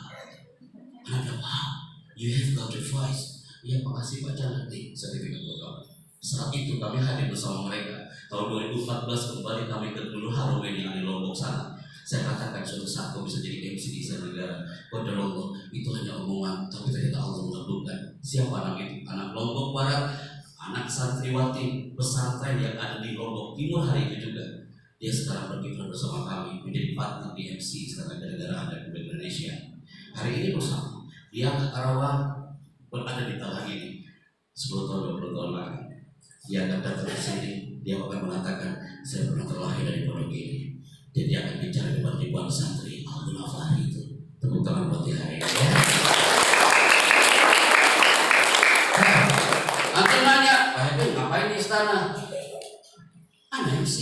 Anak bilang, wow, you have got your voice. Ya makasih Pak Chandra nih sertifikat buat kamu. Saat itu kami hadir bersama mereka. Tahun 2014 kembali kami ke Dulu Harowen yang di Lombok sana. Saya katakan suatu saat kau bisa jadi MC di Istana Negara. Qadarullah, itu hanya omongan, tapi ternyata Allah mengabulkan. Siapa anak itu? Anak Lombok Barat, anak santriwati pesantren yang ada di Lombok Timur hari itu juga. Dia sekarang berkiprah bersama kami menjadi partner di MC Istana Negara ada di Indonesia. Hari ini bersama dia ke Karawang berada di tahun ini 10 tahun 20 tahun lagi. Dia akan datang ke sini. Dia akan mengatakan saya pernah terlahir dari pondok ini. Dan dia akan bicara depan ribuan santri Al-Ghul Afari itu. Tepuk tangan buat dia hari ini. Nanti nanya, Pak Happy ngapain di istana? Ada MC.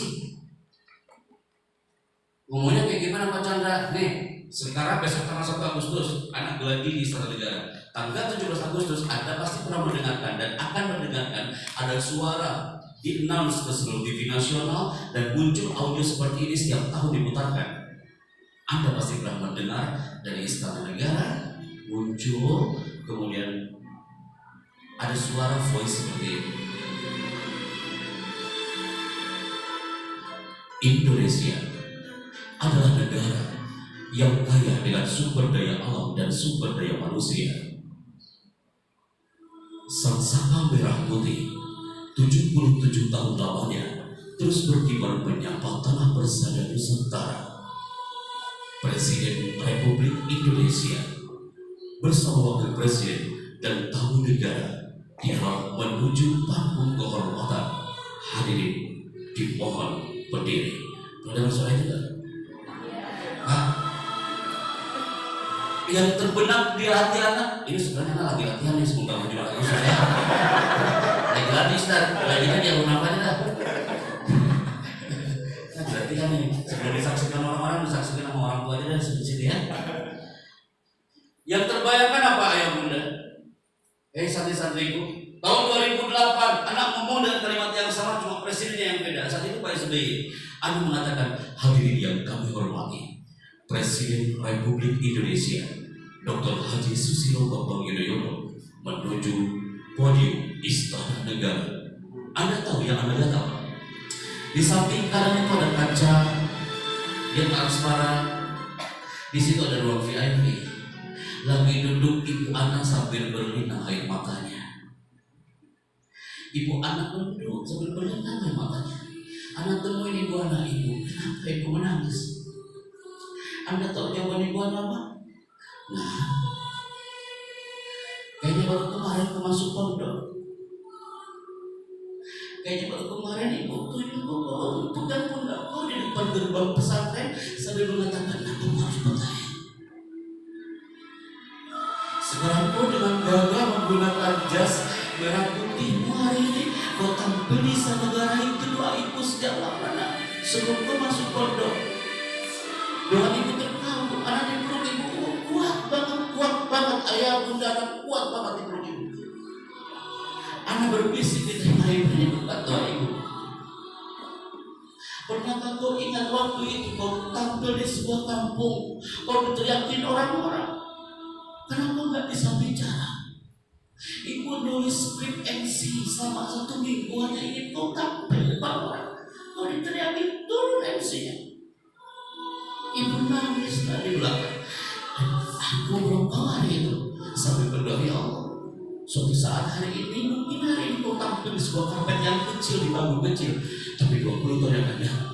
Ngomongnya kayak gimana Pak Chandra? Nih, sekarang besok tanggal 1 Agustus anak geladi di Istana Negara. Tanggal 17 Agustus Anda pasti pernah mendengarkan dan akan mendengarkan ada suara di-announce ke seluruh TV nasional, dan muncul audio seperti ini setiap tahun diputarkan. Anda pasti pernah mendengar dari Istana Negara muncul, kemudian ada suara voice seperti ini. Indonesia adalah negara yang kaya dengan sumber daya alam dan sumber daya manusia. Sang saka merah putih 77 tahun lamanya terus berkibar menyapa tanah bersada Nusantara. Presiden Republik Indonesia bersama Wakil Presiden dan tamu negara diharap menuju panggung kehormatan. Hadirin dimohon berdiri. Ada suara juga? Hah? Yang terbenak di hati anak ini sebenarnya anak lagi latihan nih, semoga maju lagi saya. Lagi latihan Ustaz, lagi kan dia apa dah? Berarti kan nih sebelum disaksikan orang-orang, disaksikan sama orang tua aja dah sedikit ya. Yang terbayangkan apa ayah bunda? Santri-santriku, tahun 2008 anak ngomong dengan kalimat yang sama, cuma presidennya yang beda. Saat itu Pak SBY Anda mengatakan, hadirin yang kami hormati, Presiden Republik Indonesia Dr. Haji Susilo Bambang Yudhoyono menuju podium Istana Negara. Anda tahu yang Anda lihat apa? Di samping kanan itu ada kaca yang transparan. Di situ ada ruang VIP. Lagi duduk ibu anak sambil berlinang air matanya. Ibu anak duduk sambil berlinang air matanya. Anak temuin ibu anak, ibu, kenapa ibu menangis? Anda tahu jawaban ibu anak apa? Nah, kayaknya baru kemarin aku masuk pondok. Kayaknya baru kemarin ibu tuh pegang pundakku di depan gerbang pesantren sambil mengatakan, aku harus bertanya. Sekarang kau dengan gagah menggunakan jas merah putihmu hari ini, kau tampil di Istana Negara itu doaiku sejak lama nak. Sebelum kau masuk pondok, doa ibu terkabul. Anak di perut ibu kuat banget. Ayah bunda anak kuat banget di perut ibu. Anak berbisik di tengah ibu ini berkat doa ibu. Pernahkah kau ingat waktu itu kau tampil di sebuah kampung, kau diteriakin orang-orang karena kau nggak bisa bicara. Ibu nulis skrip MC selama 1 minggu hanya ingin kau tampil depan orang. Kau diteriakin turun MC-nya. Ibu nangis di belakang. Aku belum kelar itu sampai berdoa, ya Allah, suatu saat hari ini mungkin hari ini kau tampil di sebuah karpet yang kecil, di panggung kecil, tapi 20 tahun yang akan datang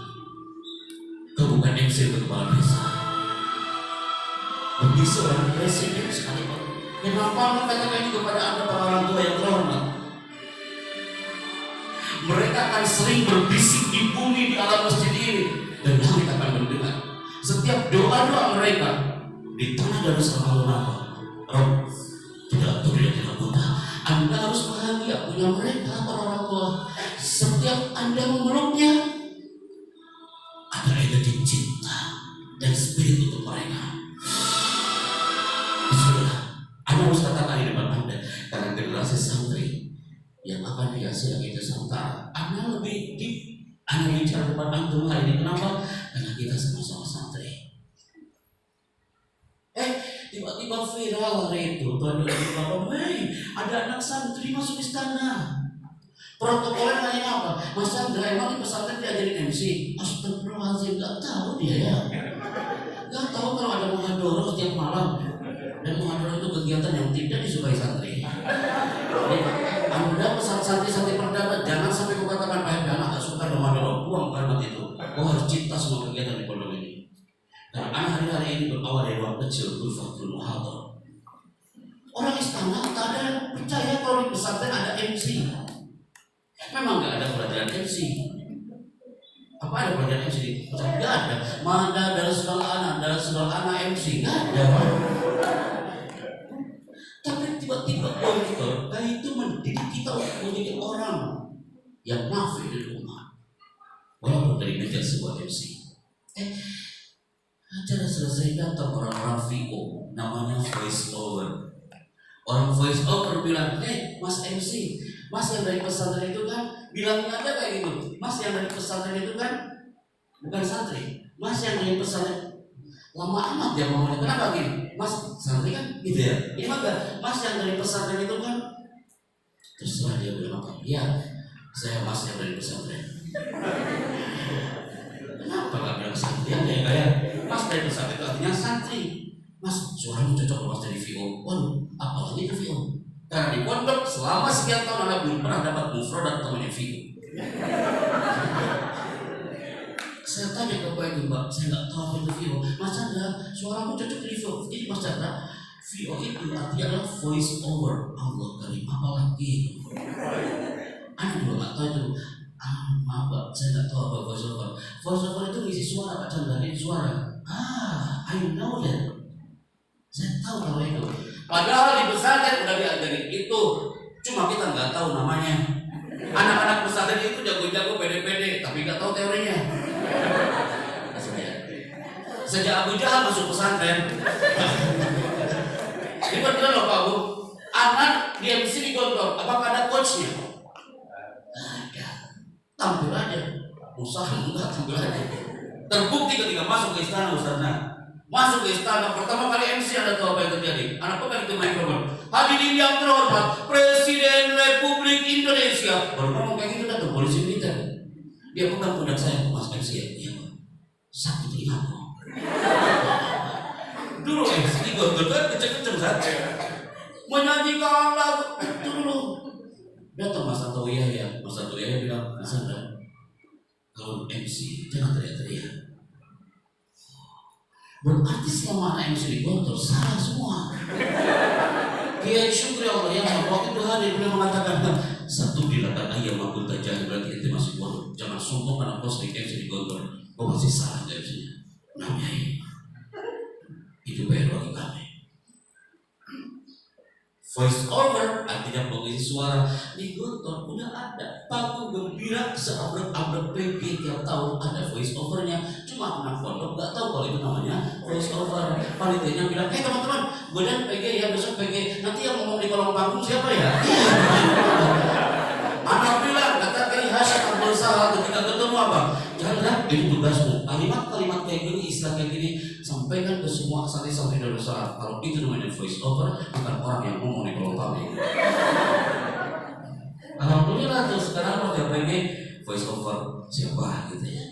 kau bukan MC untuk kepala desa. Bagi seorang presiden sekalipun, kenapa mengatakan ini kepada anda para orang tua yang terhormat? Mereka akan sering berbisik di bumi di alam masjid ini, dan langit akan mendengar setiap doa-doa mereka di tanah Darussalam. Rob, tidak buta. Anda harus bahagia punya mereka para orang tua. Setiap Anda memeluknya, ada energi cinta dan spirit untuk mereka. Sudah, Anda harus katakan di depan Anda, karena generasi santri yang akan dihasil yang itu Nusantara. Anda lebih deep, Anda bicara depan antum hari ini. Kenapa? Karena kita sama-sama santri. Tiba-tiba viral hari itu, tuan ada anak santri masuk istana. Protokolnya nanya apa? Mas Chandra, emang di pesantren diajarin MC? Astagfirullahaladzim, gak tahu dia ya. Gak tahu kalau ada muhadharah setiap malam. Dan muhadharah itu kegiatan yang tidak disukai santri. Anda pesan santri-santri pertama, jangan sampai kau katakan, anak gak suka muhadharah, buang kalimat itu. Kau harus cinta semua kegiatan di pondok ini. Karena anak hari ini berawal dari ruang kecil, Ulfatul Muhadharah. Orang istana tak ada yang percaya kalau di pesantren ada MC. Memang gak ada pelajaran MC. Apa ada pelajaran MC di pesantren? Gak ada. Mana Darussalam anak MC? Gak ada. Tapi tiba-tiba Dr. Kai itu mendidik kita untuk menjadi orang yang nafi di umat. Walaupun dari meja sebuah MC. Acara selesai, datang orang-orang VO, namanya voice over. Orang voice over bilang, Mas MC, Mas yang dari pesantren itu kan bilangin aja kayak gitu. Mas yang dari pesantren itu kan bukan santri. Mas yang dari pesantren lama amat dia ngomongnya. Kenapa gini? Mas santri kan gitu ya. Ini maka Mas yang dari pesantren itu kan terserah dia bilang apa. Iya, saya Mas yang dari pesantren. Kenapa gak bilang santri aja ya kayak Mas dari pesantren itu artinya santri. Mas suaramu cocok kalau Mas jadi VO. Waduh, apalagi itu VO. Karena di pondok selama sekian tahun Anda belum pernah dapat mufradat namanya VO. Saya tanya ke Pak itu, Mbak, saya nggak tahu apa itu VO. Mas Chandra, suaramu cocok jadi VO. Jadi Mas Chandra, VO itu artinya adalah voice over. Allah karim, apalagi itu. Anda juga nggak tahu itu. Maaf Pak, saya nggak tahu apa voice over. Voice over itu ngisi suara Pak Chandra, ini suara. I know that. Saya tahu kalau itu. Padahal di pesantren udah diajarin itu, cuma kita nggak tahu namanya. Anak-anak pesantren itu jago-jago pede-pede, tapi nggak tahu teorinya. Sejak Abu Jahal masuk pesantren, ini benar loh Pak Bu. Anak dia mesti digontor. Apakah ada coachnya? Ada. Tampil aja. Usaha enggak, tampil aja. Terbukti ketika masuk ke istana Ustazah. Masuk ke istana pertama kali MC, Anda tahu apa yang terjadi? Anak pegang itu mikrofon. Hadirin yang terhormat, Presiden Republik Indonesia. Baru ngomong kayak gitu datang polisi militer. Dia pegang pundak saya, Mas MC ya. Iya Pak. Sakit telingaku. Dulu MC gue keceng-keceng saja. Menyanyikan lagu itu dulu. Datang Mas Tantowi ya. Mas Tantowi ya bilang, Mas Anda, kalau MC jangan teriak-teriak. Berarti selama anak MC digontor salah semua. Kiai Syukri Allah yang waktu itu hadir beliau mengatakan satu bilakan ayam aku tajam berarti itu masih bodoh. Jangan sombong karena kau sering MC digontor. Kau masih salah MC-nya. Namanya itu PR bagi kami. Voice over artinya pengisi suara digontor udah ada panggung gembira seabrek-abrek PG tiap tahun ada voice overnya. Cuma anak pondok nggak tahu kalau itu namanya voice over. Panitianya bilang, teman-teman, gue dan PG ya besok PG. Nanti yang ngomong di kolong panggung siapa ya? Anak bilang kata Kiai Hasyim Abdul Salam ketika ketemu apa? Jangan itu tugasmu. Kalimat-kalimat kayak gini, istilah kayak gini sampaikan ke semua santri-santri dari saat. Kalau itu namanya voice over, bukan orang yang ngomong di kolong panggung. Alhamdulillah tuh sekarang udah pengen voice over siapa gitu ya.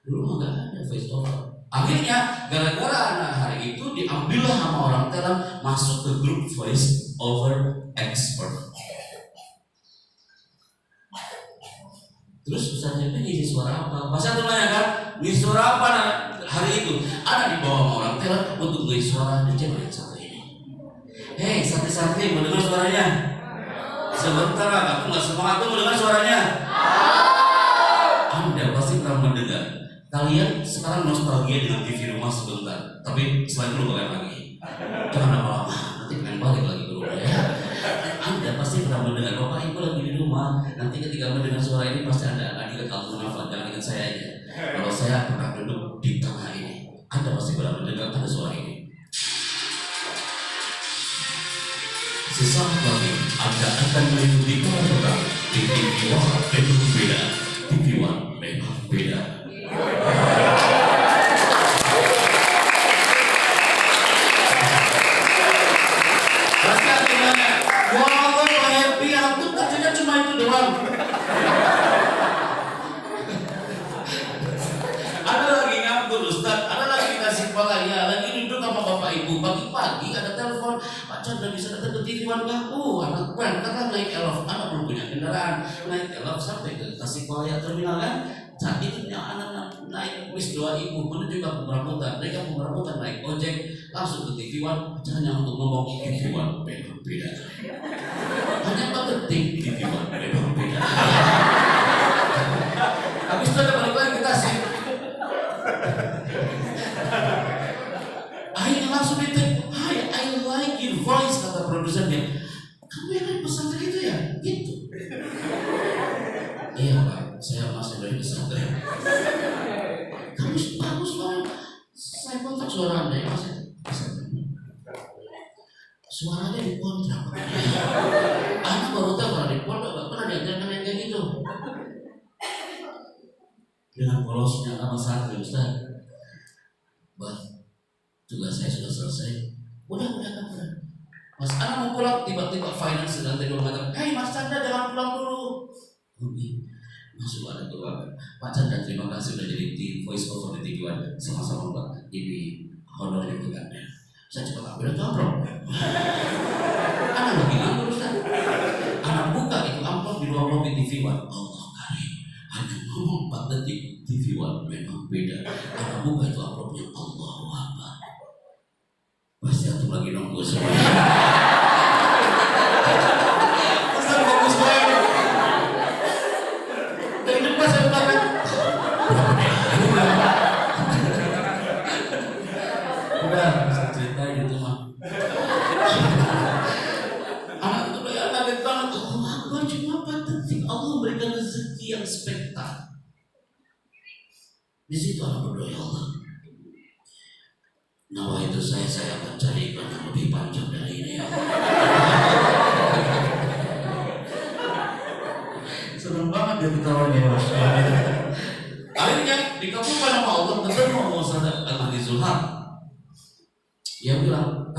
Dulu nggak ada voice over. Akhirnya gara-gara anak hari itu diambillah sama orang Thailand masuk ke grup voice over expert. Terus Ustaz Jepang ngisi suara apa? Pas saya tanya kan, ngisi suara apa hari itu? Ada di bawah orang Thailand untuk ngisi suara di jemaah santri ini. Hei santri-santri mau dengar suaranya? Sebentar aku nggak semangat tuh mendengar suaranya. Anda pasti pernah mendengar. Kalian sekarang nostalgia dengan TV rumah sebentar, tapi selain itu balik lagi. Jangan lama-lama, nanti pengen balik lagi ke rumah ya. Anda pasti pernah mendengar, Bapak Ibu lagi di rumah. Nanti ketika mendengar suara ini pasti Anda akan ingat Al-Munafat, jangan ingat saya aja. Kalau saya pernah duduk di tengah ini, Anda pasti pernah mendengar ada suara ini. Sesaat lagi Anda akan mengikuti program di TV One memang beda. TV One memang beda. Pasti akhirnya, wah happy, aku kerjanya cuma itu doang. Ada lagi nganggur Ustaz, ada lagi kasih kepala ya, lagi duduk sama bapak ibu pagi-pagi ada telepon, Pak Chandra bisa datang ke TV One nggak? Anak berangkat lah naik Elof, anak belum punya kendaraan, naik Elof sampai ke Tasikmalaya terminal kan? Saat itu anak naik bis 2 ibu menuju kampung rambutan, dari kampung rambutan naik ojek langsung ke TV One hanya untuk ngomong TV One memang beda. Hanya 4 detik TV One memang beda. Habis itu ada balik lagi kita sih. Akhirnya langsung ditek, "Hi, I like your voice," kata produsernya. "Kamu yang dari pesantren itu ya?" Gitu. Iya Pak, saya masih dari pesantren. Kamu bagus banget. Saya kontak suara Anda ya Mas. Suaranya di kontrak. Anak baru tahu kalau di pondok nggak pernah diajarkan yang kayak gitu. Dengan polosnya sama santri, Ustaz. Bah, tugas saya sudah selesai. Udah kan. Mas anak mau pulang, tiba-tiba finance sedang tidur mengatakan, "Hei Mas Chandra, jangan pulang dulu." Oke, masuk ada doa. Pak Chandra, terima kasih sudah jadi tim voice over di TV One. Sama-sama Pak. Ini honor itu kan. Saya coba ambil itu amplop. Anak lagi nganggur Ustaz. Anak buka itu amplop di ruang lobby TV One. Allah karim. Hanya ngomong 4 detik. TV One memang beda. Anak buka itu amplopnya Allahu Akbar. Pasti aku lagi nunggu semua. Ustaz fokus banget. Dari depan saya belakang. Udah, saya ceritain itu mah. Anak itu kaget banget. Allah Akbar, cuma 4 detik Allah memberikan rezeki yang spektakuler. Di situ anak berdoa, ya Allah, nawa itu saya akan cari ikan yang lebih panjang dari ini ya. Senang banget dia ketawanya. Akhirnya dikabulkan sama Allah, ketemu sama Ustaz Al-Hadi Zulham. Dia bilang,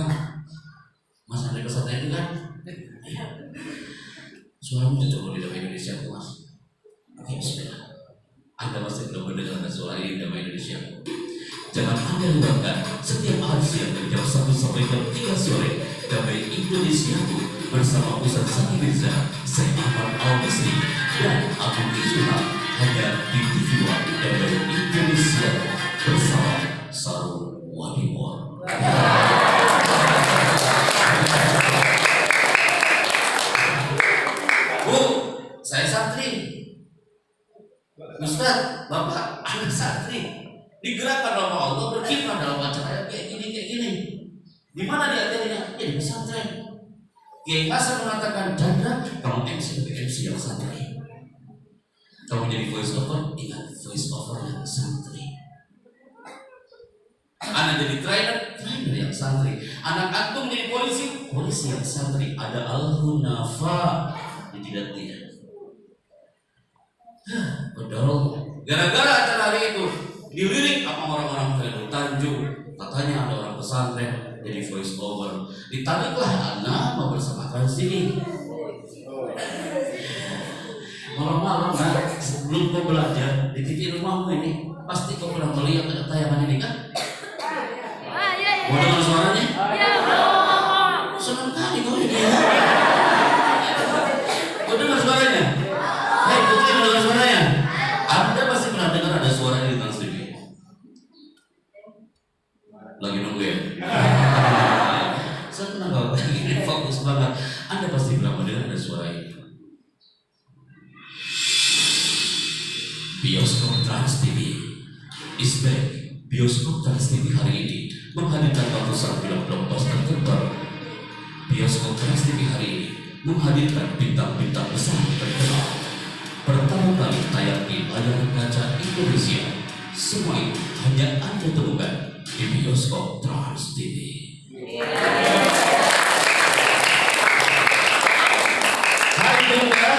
Mas ada kesatuan itu kan? Suaramu cocok di dalam Indonesia tuh Mas. Oke, bismillah. Anda pasti belum mendengar suara ini dalam Indonesia. Jangan Anda lupakan setiap hari siang dari jam 1 sampai jam 3 sore Damai Indonesia bersama Ustaz Saki Mirza, saya Ahmad Al-Basri dan Abu Izzuham hanya di TV One Damai Indonesia bersama Sarul Wadimor. Bu, saya santri. Ustaz, Bapak, anak santri digerakkan oleh Allah berkiprah dalam acara kayak gini. Di mana diajarnya? Ya di pesantren. Kiai Hasan mengatakan, Chandra, kamu MC yang santri. Kamu jadi voice over, ingat voice over yang santri. Anak jadi trainer yang santri. Anak antum jadi polisi yang santri. Ada al-hunafa di tidak. Padahal gara-gara acara hari itu dilirik sama orang-orang Khairul Tanjung, katanya ada orang pesantren jadi voice over. Ditariklah anak mau bersama sini. Malam-malam sebelum kau belajar di TV rumahmu ini, pasti kau pernah melihat ada tayangan ini kan? Mau dengar suaranya? Senang kali kau ini. Kau dengar suaranya? Hei, Putri mendengar suaranya? Anda pasti pernah dengar ada suara di Trans TV. Lagi nunggu ya? Saya tenang kalau ini fokus banget. Anda pasti pernah mendengar ada suara ini. Bioskop Trans TV is back. Bioskop Trans TV hari ini menghadirkan ratusan film blockbuster terbaru. Bioskop Trans TV hari ini menghadirkan bintang-bintang besar terkenal. Pertama kali tayang di layar kaca Indonesia. Semua itu hanya Anda temukan di Bioskop Trans TV. Hai Bunda,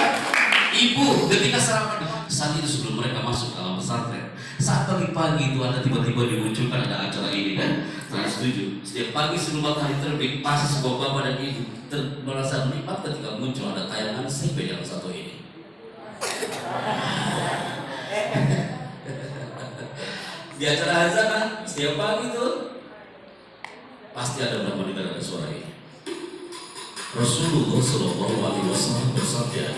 Ibu, ketika sarapan saat itu sebelum mereka masuk dalam pesantren, saat pagi-pagi itu Anda tiba-tiba dimunculkan ada acara ini kan? Trans 7. Setiap pagi sebelum matahari terbit, pasti sebuah bapak dan ibu merasa menikmat ketika muncul ada tayangan CP yang satu ini. Di acara azan setiap pagi tuh pasti ada berapa mendengar ada suara ini. Rasulullah Shallallahu Alaihi Wasallam bersabda,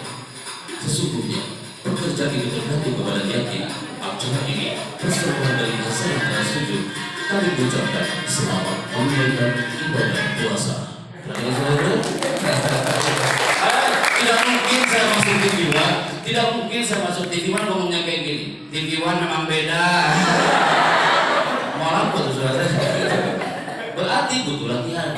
sesungguhnya pekerjaan itu tergantung kepada yakin. Acara ini tersebar dari hasil dan sujud. Kami ucapkan selamat menunaikan ibadah puasa. Tidak mungkin saya masuk TV One. Tidak mungkin saya masuk TV One ngomongnya kayak gini. TV One memang beda. Malah buat saudara berarti butuh latihan.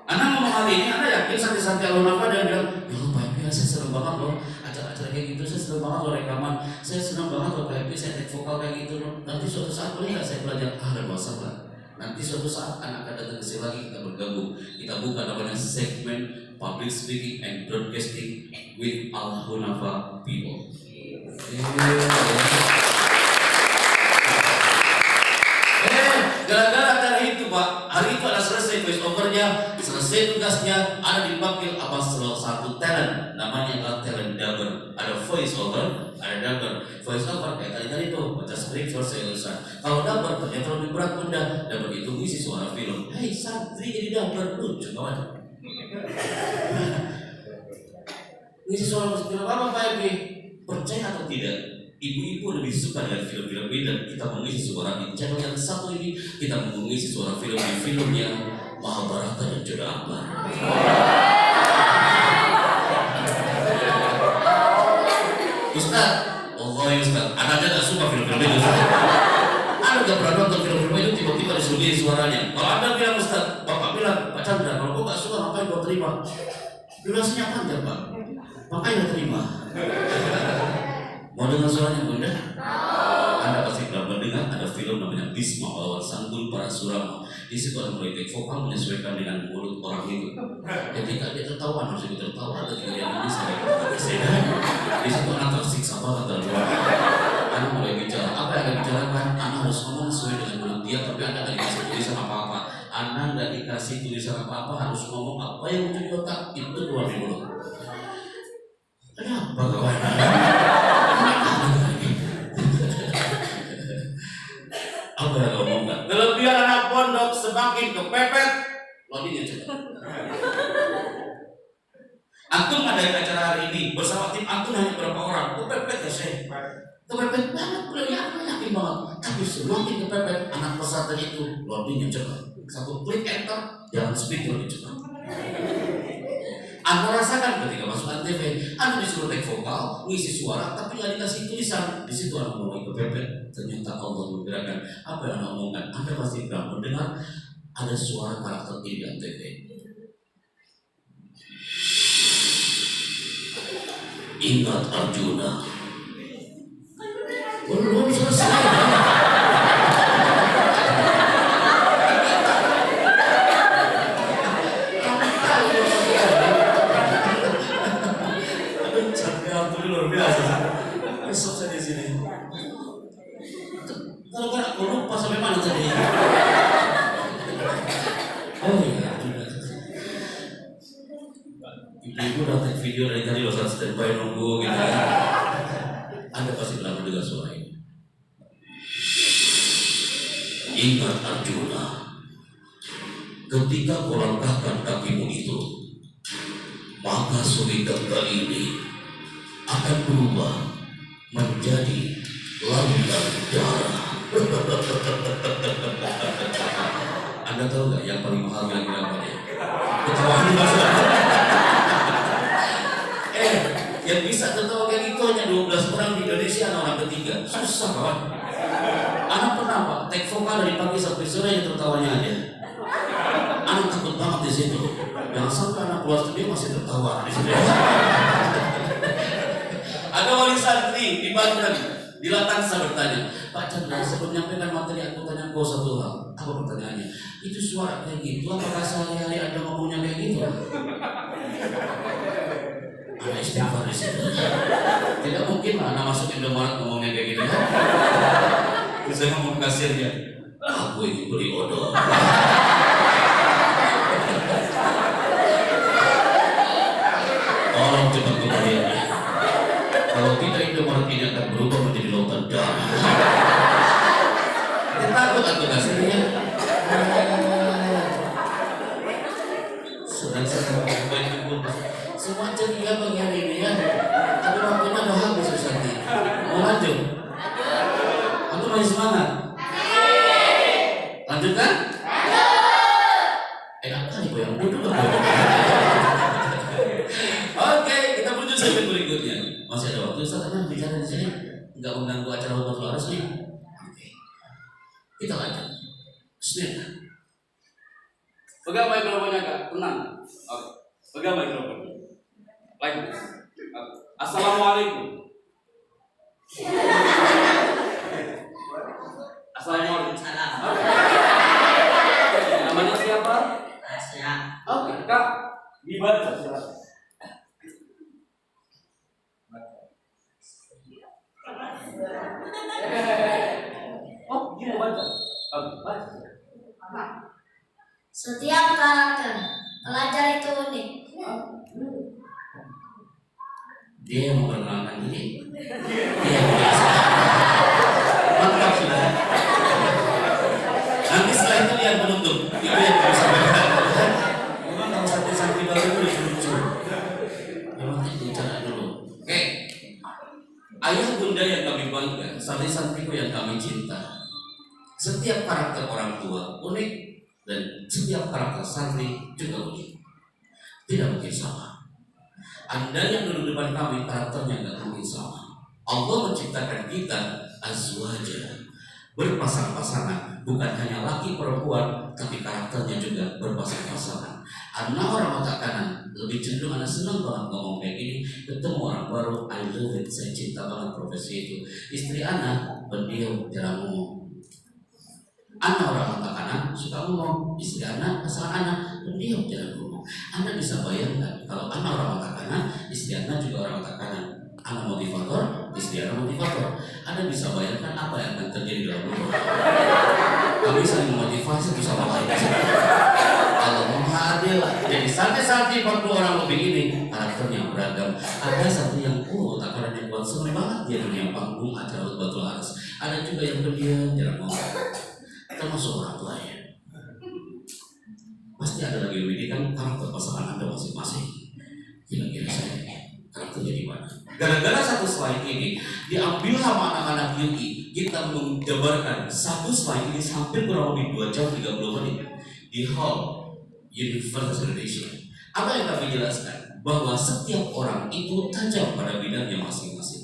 Anak ngomong hal ini, anak yakin santai-santai alun-alun dan bilang, ya Allah Pak Epi, saya senang banget loh acara-acara kayak gitu, saya senang banget loh rekaman, saya senang banget loh Pak Epi, saya take vokal kayak gitu loh. Nanti suatu saat boleh nggak saya belajar dan masalah. Nanti suatu saat anak akan datang ke sini lagi, kita bergabung, kita buka namanya segmen public speaking and broadcasting with Al-Hunafa people. Gara-gara acara itu Pak, hari itu ada selesai voice overnya, selesai tugasnya, ada dipanggil apa salah satu talent, namanya adalah talent dubber. Ada voice over, ada dubber. Voice over kayak tadi tuh baca skrip selesai urusan. Kalau dubber ternyata lebih berat bunda. Dubber itu ngisi suara film. Hei santri jadi dubber lucu kawan. Ngisi suara film apa Pak Epi? Percaya atau tidak? Ibu-ibu lebih suka dengan film-film ini dan kita mengisi suara di channel yang satu ini, kita mengisi suara film di filmnya Mahabharata dan juga Akbar. Ustaz, Allah ya Ustaz, anak aja gak suka film-film itu Ustaz. Anda gak pernah nonton film-film itu tiba-tiba disuruhin suaranya. Kalau Anda bilang Ustaz, Bapak bilang, Pak Chandra, kalau kau gak suka ngapain kau terima? Durasinya panjang Pak, makanya terima. Mau dengar suaranya bunda? Anda pasti pernah mendengar ada film namanya Bisma Lawan Sanggul Parasurama. Di situ ada politik vokal menyesuaikan dengan mulut orang itu. Ketika dia tertawa, harus ikut tertawa. Ada juga yang ini saya. Di situ anak tersiksa banget dalam ruangan. Anak mulai bicara, apa yang akan bicarakan? Anak harus ngomong sesuai dengan mulut dia, tapi Anda nggak dikasih tulisan apa-apa. Anda nggak dikasih tulisan apa-apa, harus ngomong apa yang muncul di otak itu keluar di mulut. Kenapa kawan? Apa yang kau omongkan? Kelebihan anak pondok semakin kepepet, loadingnya cepat. Antum ada acara hari ini bersama tim antum hanya berapa orang? Kepepet ya Syekh? Kepepet banget, beliau yakin banget. Tapi semakin kepepet, anak peserta itu loadingnya cepat. Satu klik enter, jalan speed lebih cepat. Anda rasakan ketika masuk Antv, Anda disuruh take vokal, ngisi suara, tapi nggak dikasih tulisan. Di situ Anda mulai kepepet. Ternyata Allah menggerakkan apa yang Anda omongkan. Anda pasti pernah mendengar ada suara karakter di Antv. Ingat Arjuna. Belum selesai. Besok saya di sini. Kalau aku lupa sampai mana tadi? Oh iya, ibu udah take video dari tadi loh, saat standby nunggu gitu. Anda pasti pernah mendengar suara ini. Ingat Arjuna, ketika kau langkahkan kakimu itu, maka suriganga ini akan berubah menjadi lautan darah. Anda tahu nggak yang paling mahal yang berapa dia? Ketawa yang bisa tertawa kayak gitu hanya 12 orang di Indonesia, orang ketiga. Susah kawan. Anak pernah Pak, take vokal dari pagi sampai sore yang tertawanya aja. Anak takut banget di situ. Jangan sampai anak keluar studio masih tertawa di situ. Ada wali santri di Banten, di Latansa bertanya, Pak Chandra, sebelum menyampaikan materi aku tanya kau satu hal. Apa pertanyaannya? Itu suara kayak gitu, apakah sehari-hari Anda ngomongnya kayak gitu? Ada istighfar di situ. Tidak mungkin lah Anda masuk Indomaret ngomongnya kayak gitu. Terus saya ngomong ke kasirnya, aku ingin beli odol. Tolong cepat kembaliannya. Kalau tidak Indomaret ini akan berubah menjadi lautan darah. Kita takut aku kasihnya. Sedang baik pun semua ceria bagi hari ini ya. Tapi waktunya udah habis Ustaz. Mau lanjut? Aku masih semangat. Lanjutkan? Enak kali yang duduk. Oke, kita menuju segmen berikutnya. Masih ada waktu Ustaz bicara di sini, nggak mengganggu acara Humatul Aras nih. Oke, kita lanjut. Bismillah. Pegang mikrofonnya Kak, tenang. Oke, pegang mikrofonnya. Lagi. Assalamualaikum. Assalamualaikum. Namanya siapa? Asya. Oke, Kak, dibaca silakan. Setiap karakter pelajar itu unik. Dia yang memperkenalkan diri. Dia yang biasa. Mantap sudah. Nanti setelah itu dia yang menutup. Itu yang harus sampaikan. Memang kalau santri-santri baru itu lucu-lucu. Memang itu cara dulu. Oke. Ayah bunda yang kami bangga, santri-santriku yang kami cinta. Setiap karakter orang tua unik dan setiap karakter santri juga unik. Tidak mungkin sama. Anda yang duduk depan kami karakternya tidak mungkin sama. Allah menciptakan kita azwaja, berpasang-pasangan, bukan hanya laki perempuan, tapi karakternya juga berpasang-pasangan. Anak orang otak kanan lebih cenderung, anak senang banget ngomong kayak gini, ketemu orang baru, I love it, saya cinta banget profesi itu. Istri anak pendiam, jarang ngomong. Anak orang otak kanan suka ngomong, istri anak, pasangan anak pendiam, jarang ngomong. Anda bisa bayangkan kalau anak orang otak kanan, istri anak juga orang otak kanan. Anak motivator, istri anak motivator. Anda bisa bayangkan apa yang akan terjadi dalam rumah. Kami saling memotivasi satu sama lain. Kalau Maha Adil, jadi santri-santri 40 orang lebih ini karakternya beragam. Ada satu yang otak kanan yang kuat, senang banget dia dunia panggung, acara betul harus. Ada juga yang pendiam, jarang ngomong. Termasuk orang tuanya. Pasti ada lagi lebih kan karakter pasangan Anda masing-masing. Kira-kira saya karakternya di mana? Gara-gara satu slide ini diambil sama anak-anak UI, kita menjabarkan satu slide ini hampir kurang lebih 2 jam 30 menit di hall Universitas Indonesia. Apa yang kami jelaskan? Bahwa setiap orang itu tajam pada bidangnya masing-masing.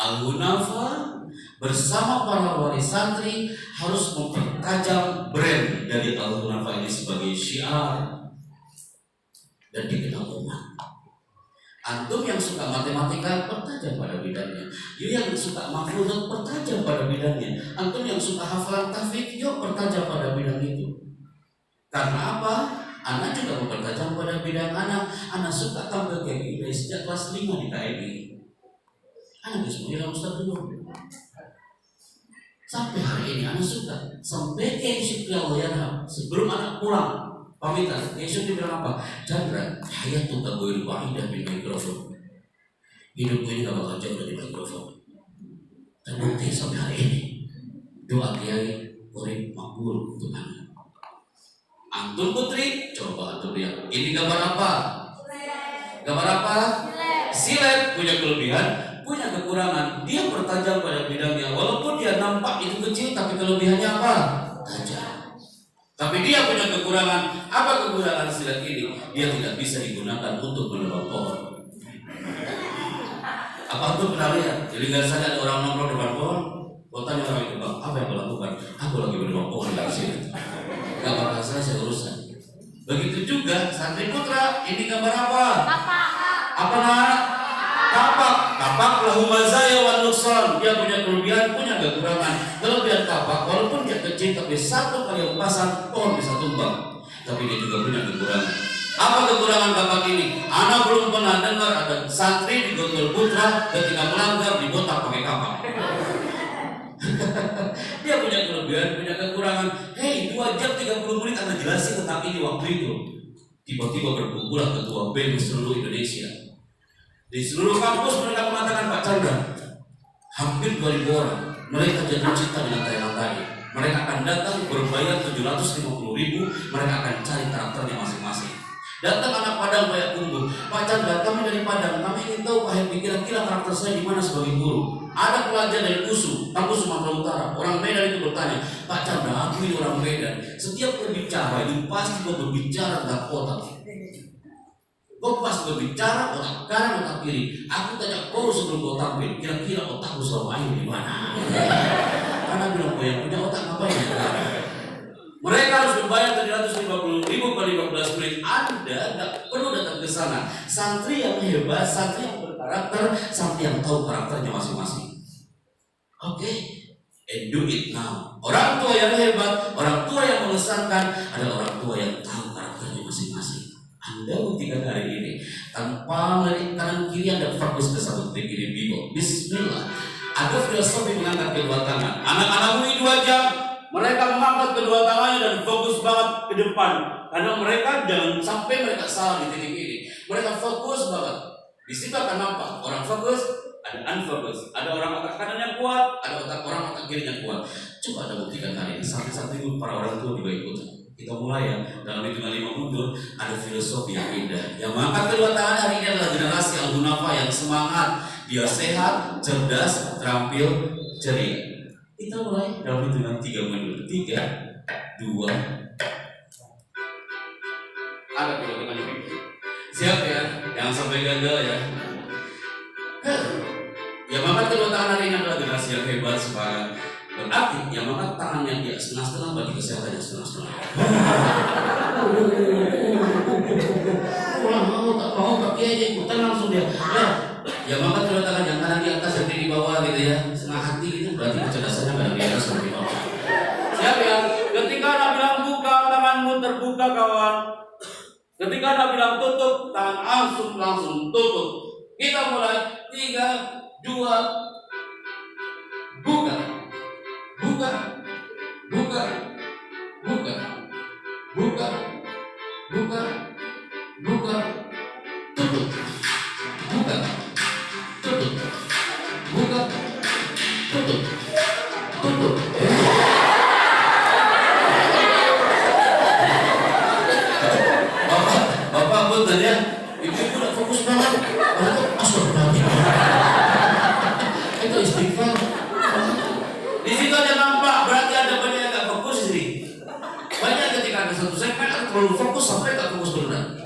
Al-Hunafa bersama para wali santri harus mempertajam brand dari Al-Hunafa ini sebagai syiar dan dikenal umat. Antum yang suka matematika pertajam pada bidangnya. You yang suka mahfuzat pertajam pada bidangnya. Antum yang suka hafalan tahfidz yuk pertajam pada bidang itu. Karena apa? Anak juga mempertajam pada bidang anak. Anak suka tampil kayak gini sejak kelas 5 di KMI. Anak bisa bilang Ustaz dulu. Sampai hari ini anak suka. Sampai ke Syukriyallahyarham sebelum anak pulang pamitan, Yesus bilang apa? Chandra, hayat tuh tak boleh wahidah di mikrofon. Hidupku ini gak bakal jauh dari mikrofon. Terbukti sampai hari ini. Doa Kiai Urip makbul untuk anak. Antum putri, coba antum lihat. Ini gambar apa? Gambar apa? Silet. Punya kelebihan, punya kekurangan. Dia bertajam pada bidangnya. Walaupun dia nampak itu kecil, tapi kelebihannya apa? Tajam. Tapi dia punya kekurangan. Apa kekurangan silat ini? Dia tidak bisa digunakan untuk menebang pohon. Apa itu pernah lihat? Jadi nggak sadar ada orang nongkrong depan pohon. Kau tanya orang itu, bang, apa yang kau lakukan? Aku lagi menebang pohon dari sini. Gak bakal selesai urusan. Begitu juga santri putra. Ini gambar apa? Apa nak? Kapak. Kapak lahu mazaya wan nuksan. Dia punya kelebihan, punya kekurangan. Kelebihan kapak, walaupun dia kecil, tapi satu kali empasan pohon bisa tumbang. Tapi dia juga punya kekurangan. Apa kekurangan kapak ini? Anak belum pernah dengar ada santri di Gontor Putra ketika melanggar dibotak pakai kapak. Dia punya kelebihan, punya kekurangan. Hei, 2 jam 30 menit Anda jelasin tentang ini waktu itu. Tiba-tiba berkumpulan ketua BEM di seluruh Indonesia. Di seluruh kampus mereka mengatakan, Pak Chandra, hampir 2.000 orang. Mereka jatuh cinta dengan tayangan tadi. Mereka akan datang berbayar 750.000. Mereka akan cari karakternya masing-masing. Datang anak Padang kayak kumbu. Pak Chandra, kami dari Padang. Kami ingin tahu Pak Hebi kira-kira karakter saya di mana sebagai guru. Ada pelajar dari USU, kampus Sumatera Utara. Orang Medan itu bertanya, Pak Chandra, aku ini orang Medan. Setiap berbicara itu pasti berbicara tentang otak. Kau pas berbicara otak kanan otak kiri. Aku tanya kau sebelum kau tampil, kira-kira otakku selama ini di mana? Karena bilang kau yang punya otak ngapain? Mereka harus membayar 750.000 per 15 menit. Anda tidak perlu datang ke sana. Santri yang hebat, santri yang berkarakter, santri yang tahu karakternya masing-masing. Oke, and do it now. Orang tua yang hebat, orang tua yang mengesankan adalah orang tua yang tahu karakternya masing-masing. Anda buktikan hari ini tanpa melihat kanan kiri Anda fokus ke satu titik ini Bible. Bismillah. Ada filosofi mengangkat kedua tangan. Anak-anakmu ini 2 jam Mereka mengangkat kedua tangannya dan fokus banget ke depan. Karena mereka jangan sampai mereka salah di titik ini. Mereka fokus banget. Di situ akan nampak orang fokus, ada unfokus. Ada orang otak kanan yang kuat, ada orang otak kiri yang kuat. Coba Anda buktikan hari ini. Sampai-sampai para orang tua juga ikut. Kita mulai ya. Dalam hitungan 5 mundur ada filosofi yang indah. Yang mengangkat kedua tangan hari ini adalah generasi Al-Hunafa yang semangat. Dia sehat, cerdas, terampil, ceria. Kita mulai dalam hitungan 3 mundur. 3, 2. Ada hitungan ini. Siap ya? Jangan sampai gagal ya. Yang mengangkat kedua tangan hari ini adalah generasi yang hebat, semangat. Berarti yang mengangkat tangannya dia setengah-setengah bagi kesehatannya setengah-setengah. Tak mau tapi aja ikutan langsung dia. Yang mengangkat kedua tangan yang kanan di atas, yang di bawah gitu ya, setengah hati gitu berarti kecerdasannya kadang di atas dan di bawah. Siap ya? Ketika Anda bilang buka, tanganmu terbuka kawan. Ketika Anda bilang tutup, tangan langsung tutup. Kita mulai 3, 2, buka, buka, buka, buka, buka, buka, buka, tutup, buka, tutup, buka, tutup, tutup. Bapak betul ya, ibu udah fokus banget. Itu istighfar. Di situ ada nampak, berarti ada banyak yang gak fokus sih. Banyak ketika ada satu segmen ada terlalu fokus sampai gak fokus benar.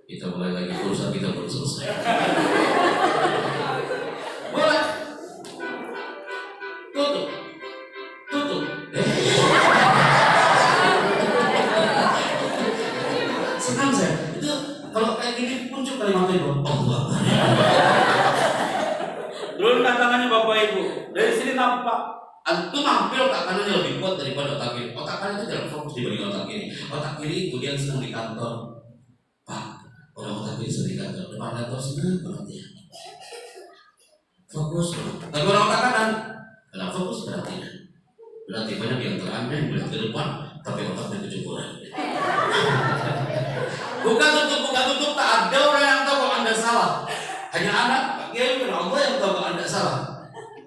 Kita mulai lagi urusan kita belum selesai. Mulai. Tutup. Tutup. Senang saya. Itu kalau kayak gini muncul kalimat itu. Allah. Turunkan tangannya Bapak Ibu. Dari sini nampak antum hampir otak kanannya lebih kuat daripada otak kiri. Otak kanan itu tidak fokus dibanding otak kiri. Otak kiri itu dia senang di kantor. Pak, orang otak kiri sedang di kantor. Depan laptop senang banget ya. Fokus. Tapi orang otak kanan tidak fokus berarti. Berarti banyak yang terangnya yang melihat ke depan, tapi otaknya kecukuran. Buka tutup, tak ada orang yang tahu kalau Anda salah. Hanya anak, ya Allah yang tahu kalau Anda salah.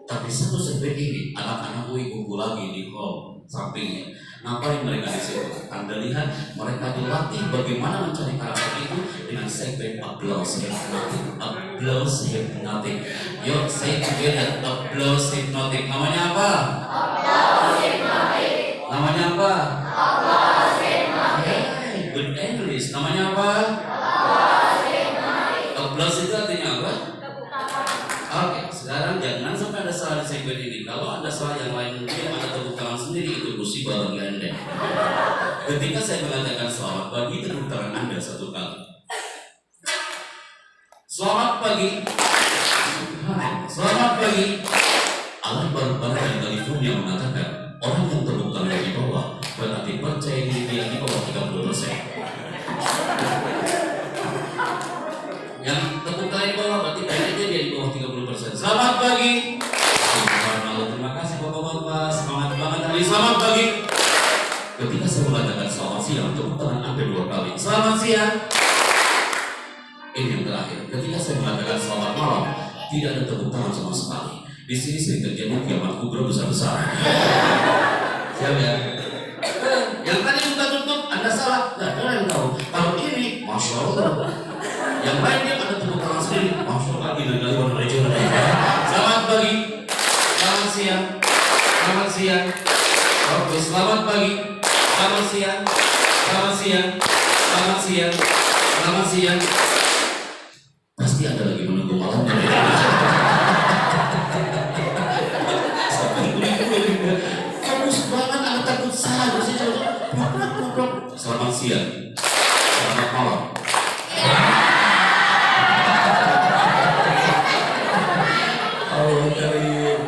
Tapi satu segmen ini anak-anak UI kumpul lagi di hall sampingnya. Ngapain mereka di situ? Anda lihat mereka dilatih bagaimana mencari karakter itu dengan segmen applause hypnotic. Applause hypnotic. Yuk, say together, applause hypnotic. Namanya apa? Applause hypnotic. Namanya apa? Applause hypnotic. Hey, good English. Namanya apa? Applause hypnotic. Applause itu artinya apa? Oke, sekarang jangan sampai ada salah di segmen ini. Kalau ada salah yang lain mungkin Anda tepuk tangan sendiri, itu musibah bagi Anda. Ketika saya mengatakan selamat pagi, tepuk tangan Anda satu kali. Selamat pagi. Selamat pagi. Alat baru-baru dari California mengatakan orang yang tepuk tangan di bawah berarti percaya diri dia di bawah 30%. Yang tepuk tangan di bawah berarti kayaknya dia di bawah 30%. Selamat pagi. Terima kasih Bapak-bapak. Semangat banget hari. Selamat pagi. Ketika saya mengatakan selamat siang, tepuk tangan Anda 2 kali. Selamat siang. Ini yang terakhir. Ketika saya mengatakan selamat malam, tidak ada tepuk tangan sama sekali. Di sini sering terjadi kiamat kubra besar-besaran. Siap ya? Yang tadi buka tutup, Anda salah. Tidak ada yang tahu. Kalau ini, Masya Allah. Yang lain dia ada tepuk tangan sendiri. Masya Allah, gini kali warna regional. Selamat pagi. Selamat siang. Selamat siang. Oke, selamat pagi. Selamat siang. Selamat siang. Selamat siang. Selamat siang. Pasti Anda lagi menunggu malamnya. Fokus banget, Anda takut salah. Selamat siang. Selamat malam. Allah karim.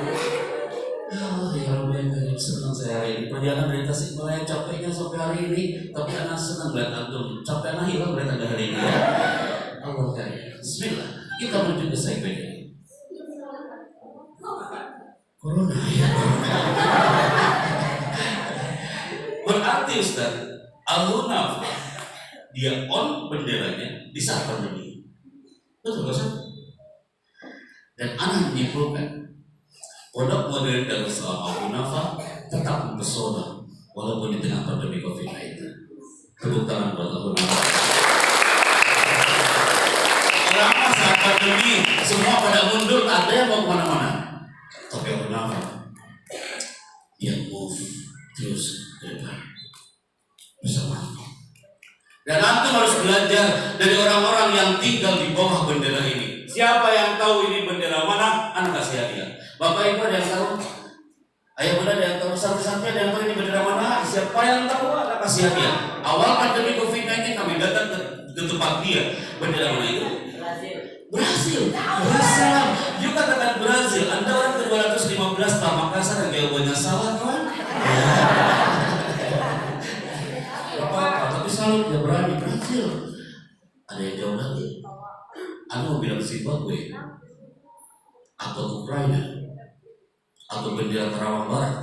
Ya Allah karim, senang saya hari ini. Perjalanan dari Tasikmalaya capeknya sampai hari ini, tapi anak senang lihat antum. Capek anak hilang lihat Anda hari ini ya. Allah karim. Bismillah. Kita menuju ke segmen ini. Corona ya. Berarti Ustaz, Al-Hunafah dia on benderanya di saat pandemi. Betul gak Ustaz? Dan anak menyimpulkan Pondok Modern Darussalam Al-Hunafah tetap mempesona walaupun di tengah pandemi COVID-19. Tepuk tangan buat Al-Hunafah. Selama saat pandemi semua pada mundur, ada yang mau kemana-mana. Tapi Al-Hunafah dia move terus ke depan bersama. Dan antum harus belajar dari orang-orang yang tinggal di bawah bendera ini. Siapa yang tahu ini bendera mana? Anak kasih hadiah. Bapak Ibu ada yang tahu? Ayah bunda ada yang tahu? Sampai-sampai ada yang tahu ini bendera mana? Siapa yang tahu? Anak kasih hadiah. Awal pandemi COVID-19 kami datang ke tempat dia. Bendera mana itu? Brazil. Brazil. You katakan Brazil. Anda orang ke-215 tak Makassar yang jawabannya salah kawan. Apa? Tapi selalu dia berani Brazil. Ada yang jauh lagi. Anda mau bilang Zimbabwe atau Ukraina atau bendera Karawang Barat.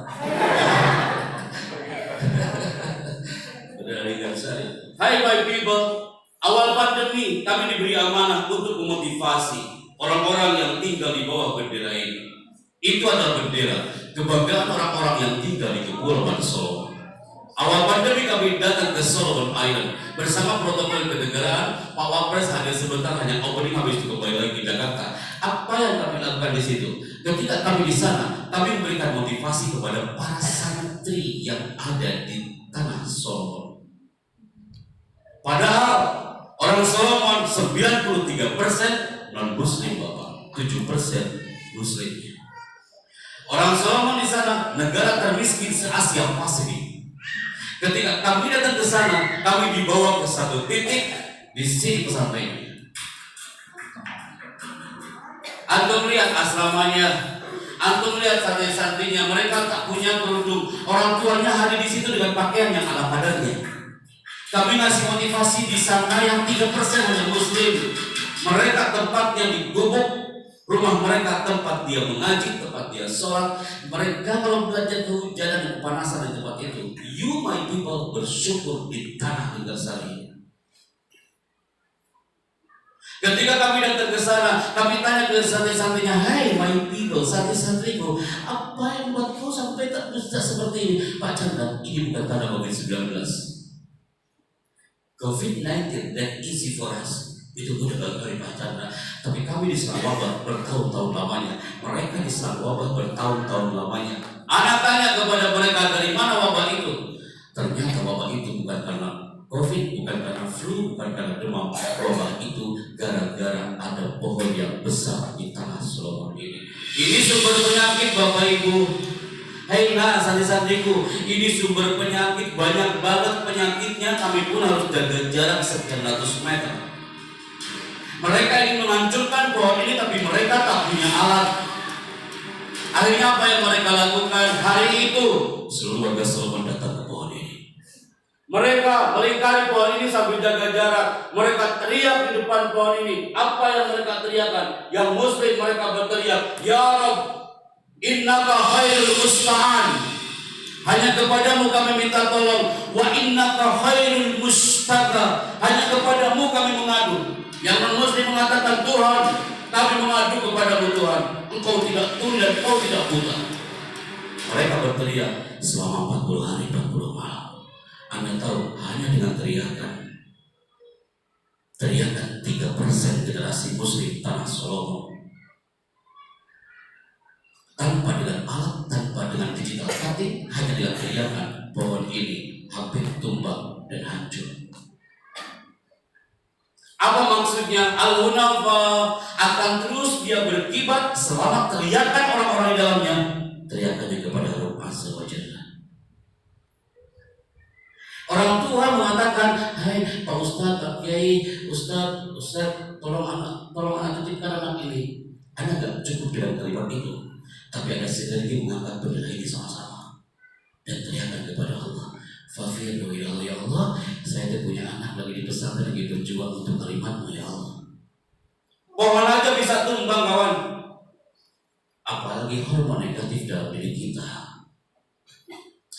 Bendera Liga Sari. Hai my people, awal pandemi kami diberi amanah untuk memotivasi orang-orang yang tinggal di bawah bendera ini. Itu adalah bendera kebanggaan orang-orang yang tinggal di Kepulauan Solomon. Awal pandemi kami datang ke Solomon Island bersama protokol kenegaraan. Pak Wapres hadir sebentar hanya opening, habis itu kembali lagi ke Jakarta. Apa yang kami lakukan di situ? Ketika kami di sana, kami memberikan motivasi kepada para santri yang ada di tanah Solomon. Padahal orang Solomon 93% non Muslim Bapak, 7% Muslim. Orang Solomon di sana negara termiskin se-Asia Pasifik. Ketika kami datang ke sana, kami dibawa ke satu titik di sini pesantren. Antum lihat asramanya, antum lihat santri-santrinya, mereka tak punya kerudung. Orang tuanya hadir di situ dengan pakaian yang ala kadarnya. Kami ngasih motivasi di sana yang 3% hanya Muslim. Mereka tempatnya di gubuk, rumah mereka tempat dia mengaji, tempat dia sholat. Mereka kalau belajar kehujanan dan kepanasan di tempat itu, you my people bersyukur di tanah Neggasari. Ketika kami datang ke sana, kami tanya ke santri-santrinya, "Hai my people, santri-santriku, apa yang buat kau sampai tak bisa seperti ini?" Pak Chandra, ini bukan tanda COVID-19. COVID-19 that easy for us. Itu udah dari Pak Chandra. Tapi kami diserang wabah bertahun-tahun lamanya. Mereka diserang wabah bertahun-tahun lamanya. Anak tanya kepada mereka, dari mana wabah itu? Ternyata wabah itu bukan karena COVID, bukan karena flu, bukan karena demam. Wabah itu gara-gara ada pohon yang besar di tanah Solomon ini. Ini sumber penyakit Bapak Ibu. Hei nah santri-santriku, ini sumber penyakit, banyak banget penyakitnya. Kami pun harus jaga jarak sekian ratus meter. Mereka ingin menghancurkan pohon ini, tapi mereka tak punya alat. Akhirnya apa yang mereka lakukan? Hari itu seluruh warga Solomon datang ke pohon ini. Mereka melingkari pohon ini sambil jaga jarak. Mereka teriak di depan pohon ini. Apa yang mereka teriakkan? Yang Muslim mereka berteriak, "Ya Rabb, innaka khairul musta'an." Hanya kepadamu kami minta tolong. Wa innaka khairul mustaqa. Hanya kepadamu kami mengadu. Yang non-Muslim mengatakan, "Tuhan, kami mengadu kepadamu Tuhan. Engkau tidak tuli dan Engkau tidak buta." Mereka berteriak selama 40 hari 40 malam. Anda tahu, hanya dengan teriakan 3% generasi Muslim tanah Solomon, tanpa dengan alat, tanpa dengan digital cutting, hanya dengan teriakan, pohon ini hampir tumbang dan hancur. Apa maksudnya? Al-Hunafah akan terus dia berkibar selama teriakan orang-orang di dalamnya, teriakannya kepada Rabb Azza wa Jalla. Orang tua mengatakan, "Hai Pak Ustaz, Pak Kiai, Ustaz, tolong anak titipkan anak ini." Anda gak cukup dengan kalimat itu, tapi ada sekali mengangkat bendera ini sama-sama dan teriakan kepada Allah. Fafiru ilallah, ya Allah, saya punya anak lagi di pesantren, lagi berjuang untuk kalimat-Mu ya Allah. Pohon aja bisa tumbang kawan, apalagi hormon negatif dalam diri kita.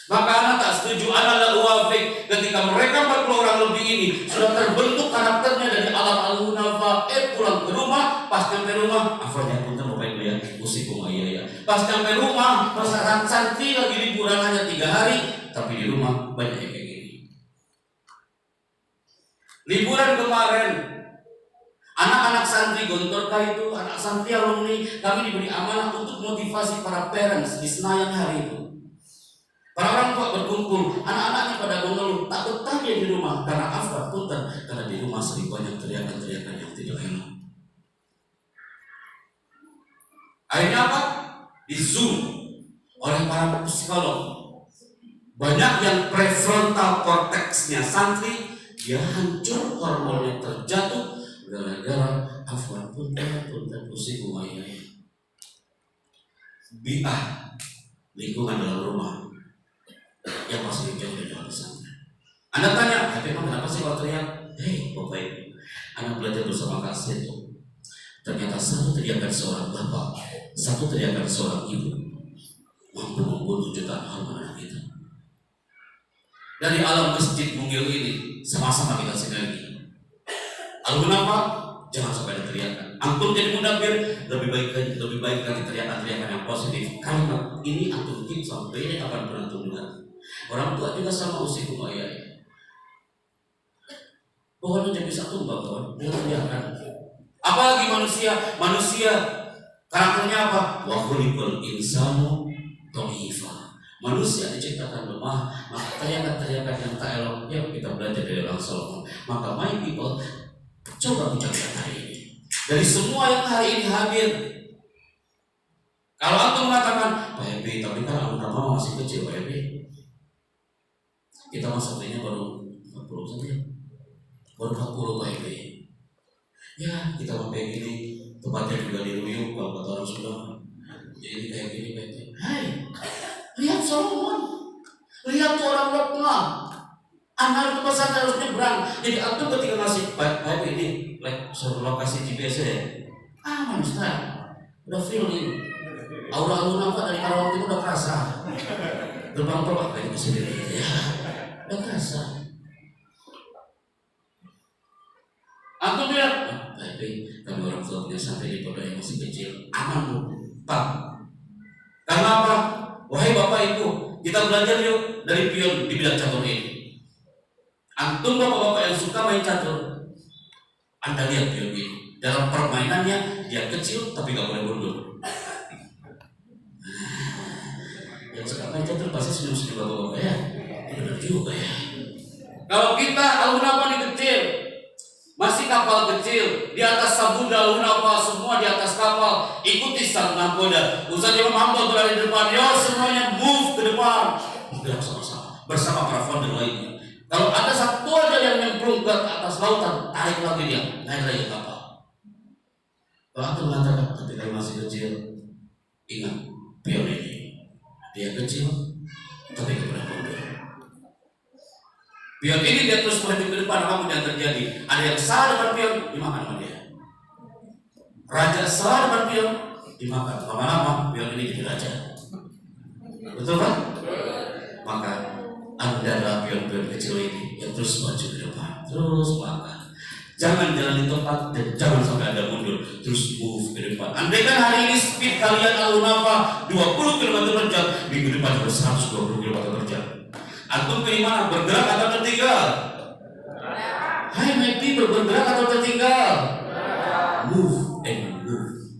Maka anak tak setuju. Anak Taufik, ketika mereka 40 orang lebih ini sudah terbentuk karakternya dari alam al-hunafa, pulang ke rumah, pas sampai rumah, afronya pun Bapak Ibu ya, musikum ayah ya. Pas sampai rumah, masyarakat santri lagi liburan hanya 3 hari, tapi di rumah banyak yang kayak gini. Liburan kemarin, anak-anak santri Gontorka itu, anak santri alumni, kami diberi amanah untuk motivasi para parents di Senayan hari itu. Para orang tua berkumpul, anak-anaknya pada mengeluh, tak betah dia di rumah karena afra punten, karena di rumah sering banyak teriakan-teriakan yang tidak enak. Akhirnya apa? Di Zoom oleh para psikolog. Banyak yang prefrontal cortexnya santri dia hancur, hormonnya terjatuh gara-gara afwan punten pusing lumayan. Bi'ah lingkungan dalam rumah yang masih jauh dari pesantren. Anda tanya, memang kenapa sih kalau teriak? Hei Bapak Ibu, anak belajar bersama Kak Seto. Ternyata satu teriakan seorang bapak, satu teriakan seorang ibu mampu membunuh jutaan anak kita. Dari alam masjid Mungil ini sama-sama kita sinergi. Al-Hunafah jangan sampai ada teriakan. Antum jadi mudabir lebih baik lagi teriakan-teriakan yang positif. Karena ini antum keep sampai ini akan berantum dengar. Orang tua juga sama usikum ayah. Pohonnya jadi bisa tumbang kawan, dia teriakan. Apalagi manusia karakternya apa? Wa khuliqal insanu dha'ifa. Manusia diciptakan lemah, maka teriakan-teriakan yang tak elok. Yuk kita belajar dari orang Solomon. Maka my people, coba ucapkan hari ini. Dari semua yang hari ini hadir, kalau antum mengatakan Pak Ebi, tapi kan anak mama masih kecil Pak Ebi. Kita masuknya baru 40 saja, baru 40 Pak Ebi. Ya kita mau kayak gini, tempatnya juga di Ruyuk kalau kata orang Sunda. Jadi kayak gini Pak Ebi. Hai, lihat Solomon, lihat tuh orang Lokma. Anak itu pesantren harus nyebrang. Jadi antum ketika ngasih Pak ini, suruh lokasi GPS ya. Aman Ustaz, udah feeling. Aura Al-Hunafah dari Karawang Timur udah kerasa. Gerbang tol kayak gitu sendiri ya, udah kerasa. Antum bilang, baik, kami orang tua punya sampai di pondok yang masih kecil, aman bu, Pak. Karena apa? Wahai Bapak Ibu, kita belajar yuk dari pion di bidang catur ini. Antum bapak-bapak yang suka main catur, Anda lihat pion ini. Dalam permainannya dia kecil tapi gak boleh mundur. Yang suka main catur pasti senyum-senyum bapak-bapak ya. Benar juga ya. Kalau kita Al-Hunafah ini kecil, masih kapal kecil, di atas sabunda Al-Hunafah semua di atas kapal, ikuti sang nakoda. Ustaz Imam Hambal berada di depan, yo semuanya move ke depan. Gerak sama-sama bersama para founder lainnya. Kalau ada satu aja yang nyemplung ke atas lautan, tarik lagi dia, naik lagi kapal. Kalau aku mengatakan ketika masih kecil, ingat pion ini, dia kecil, tapi kepada mundur. Pion ini dia terus maju ke depan, apa yang terjadi? Ada yang salah dengan pion, dimakan sama dia. Raja salah dengan pion, dimakan. Lama-lama pion ini jadi raja. Betul kan? Maka Anda adalah pion-pion kecil ini yang terus maju ke depan, terus melangkah. Jangan jalan di tempat dan jangan sampai Anda mundur, terus move ke depan. Andai kan hari ini speed kalian Al-Hunafah 20 km per jam, minggu depan harus 120 km per jam. Antum pilih mana? Bergerak atau tertinggal? Hai my people, bergerak atau tertinggal? Move and move.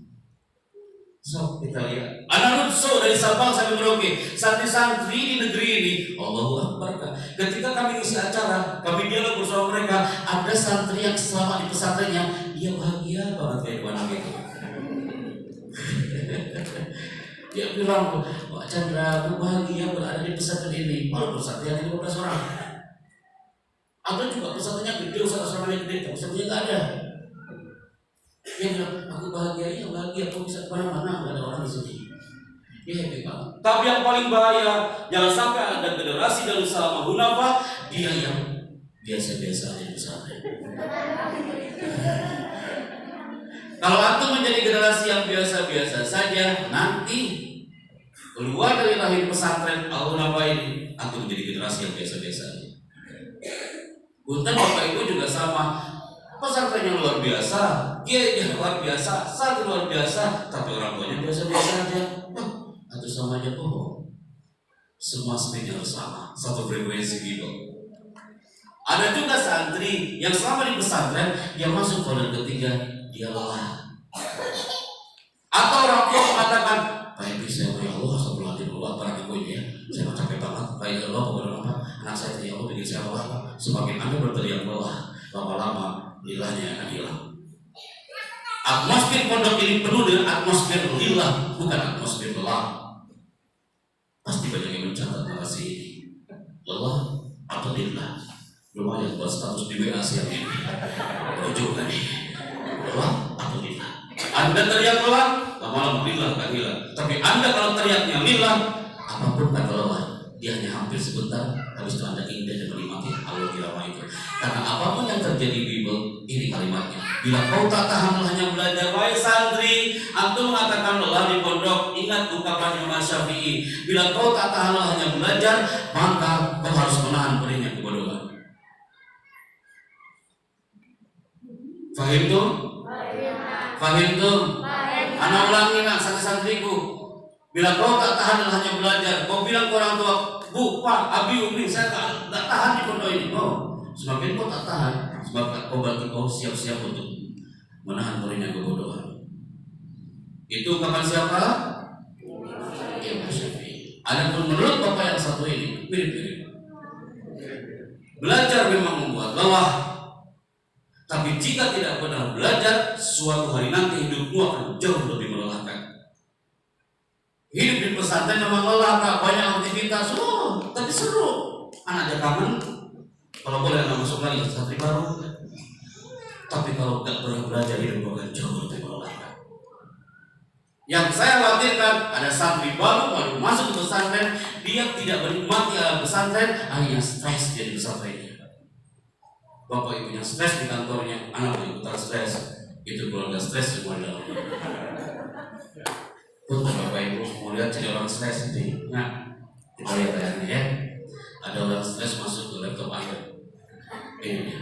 So kita lihat anak Rutso dari Sabang sampai Merauke, santri-santri di negeri ini, Allahu Akbar. Ketika kami ngisi acara, kami dialog bersama mereka, ada santri yang selama di pesantrennya dia bahagia banget kayak anak itu. Dia bilang, Pak Chandra, aku bahagia berada di pesantren ini. Malah pesantren 15 orang. Ada juga pesantrennya gede, usaha-usahanya gede, pesantrennya nggak ada. Dia bilang, aku bahagia, ya bahagia, aku bisa kemana-mana, nggak ada orang di sini. Dia happy banget. Tapi yang paling bahaya, jangan sampai ada generasi dari Salam Al-Hunafah, dia yang biasa-biasa aja di pesantren. Kalau antum menjadi generasi yang biasa-biasa saja, nanti Keluar dari rahim pesantren Al-Naba ini, aku menjadi generasi yang biasa-biasa aja. Punten Bapak Ibu juga sama. Pesantren yang luar biasa, kiai yang luar biasa, santri luar biasa, tapi orang tuanya biasa-biasa aja. Atau sama aja bohong. Semua sebenarnya harus sama, satu frekuensi gitu. Ada juga santri yang selama di pesantren dia masuk pada ketiga dia lelah. Atau orang tua mengatakan, baik saya ya Allah, astagfirullahaladzim, Allah para aku ini ya, saya capek banget, baik Allah kepada Bapak, anak saya ya Allah bikin saya lelah. Semakin Anda berteriak lelah, lama-lama lilahnya akan hilang. Atmosfer pondok ini penuh dengan atmosfer lillah, bukan atmosfer lelah. Pasti banyak yang mencatat narasi ini. Lelah atau lillah, lumayan buat status di WA siang ini. Rujuk kan nih, lelah atau lillah. Anda teriak lelah, lama-lama lillah akan hilang. Tapi Anda kalau teriaknya lillah, apapun kata lelah, dia hanya hampir sebentar. Habis itu Anda indah dan menikmati Allah irama itu. Karena apapun yang terjadi di Bible, ini kalimatnya. Bila kau tak tahan hanya belajar, wahai santri, antum mengatakan lelah di pondok, ingat ungkapan Imam Syafi'i. Bila kau tak tahan hanya belajar, maka kau harus menahan perihnya kebodohan. Fahim tuh? Fahim tuh? Anak ulangi nak santri-santriku. Bila kau tak tahan hanya belajar, kau bilang ke orang tua, Bu, Pak, Abi, Umi, saya tak tahan di pondok ini. Oh, semakin kau tak tahan, semakin kau berarti kau siap-siap untuk menahan perihnya kebodohan. Itu kapan siapa? Imam Syafi'i. Adapun menurut Bapak yang satu ini mirip-mirip. Belajar memang membuat lelah, tapi jika tidak benar belajar, suatu hari nanti hidupmu akan jauh lebih melelahkan. Hidup di pesantren memang lelah, Kak, banyak aktivitas, tapi seru. Anak aja kangen, kalau boleh anak masuk lagi santri baru. Tapi kalau tidak pernah belajar, hidup akan jauh lebih melelahkan. Yang saya khawatirkan, ada santri baru masuk ke pesantren, dia tidak menikmati alam pesantren, akhirnya stres dia di pesantrennya. Bapak ibunya stres di kantornya, anak ikutan stres, itu keluarga stres semua dalam. Untuk Bapak Ibu mau lihat jadi orang stres itu, nah kita lihat ayatnya ya. Ada orang stres masuk ke laptop Anda. Ini dia.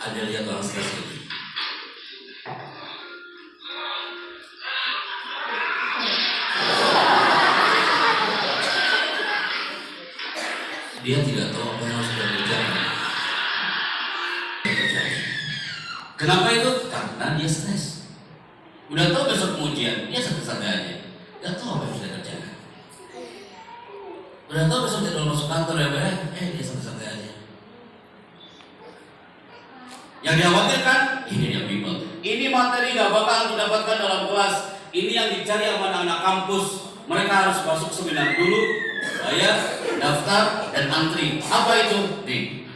Ada lihat orang stres ini. Dia tidak tahu apa yang sudah terjadi. Kenapa itu? Karena dia stres. Udah tahu besok pengujian, dia santai-santai aja. Gak tahu apa yang sudah terjadi. Udah tahu besok dia masuk kantor ya, dia santai-santai aja. Yang dikhawatirkan, ini yang bimbel. Ini materi gak bakal didapatkan dalam kelas. Ini yang dicari sama anak-anak kampus. Mereka harus masuk seminar dulu, bayar, daftar, dan antri. Apa itu? Nih.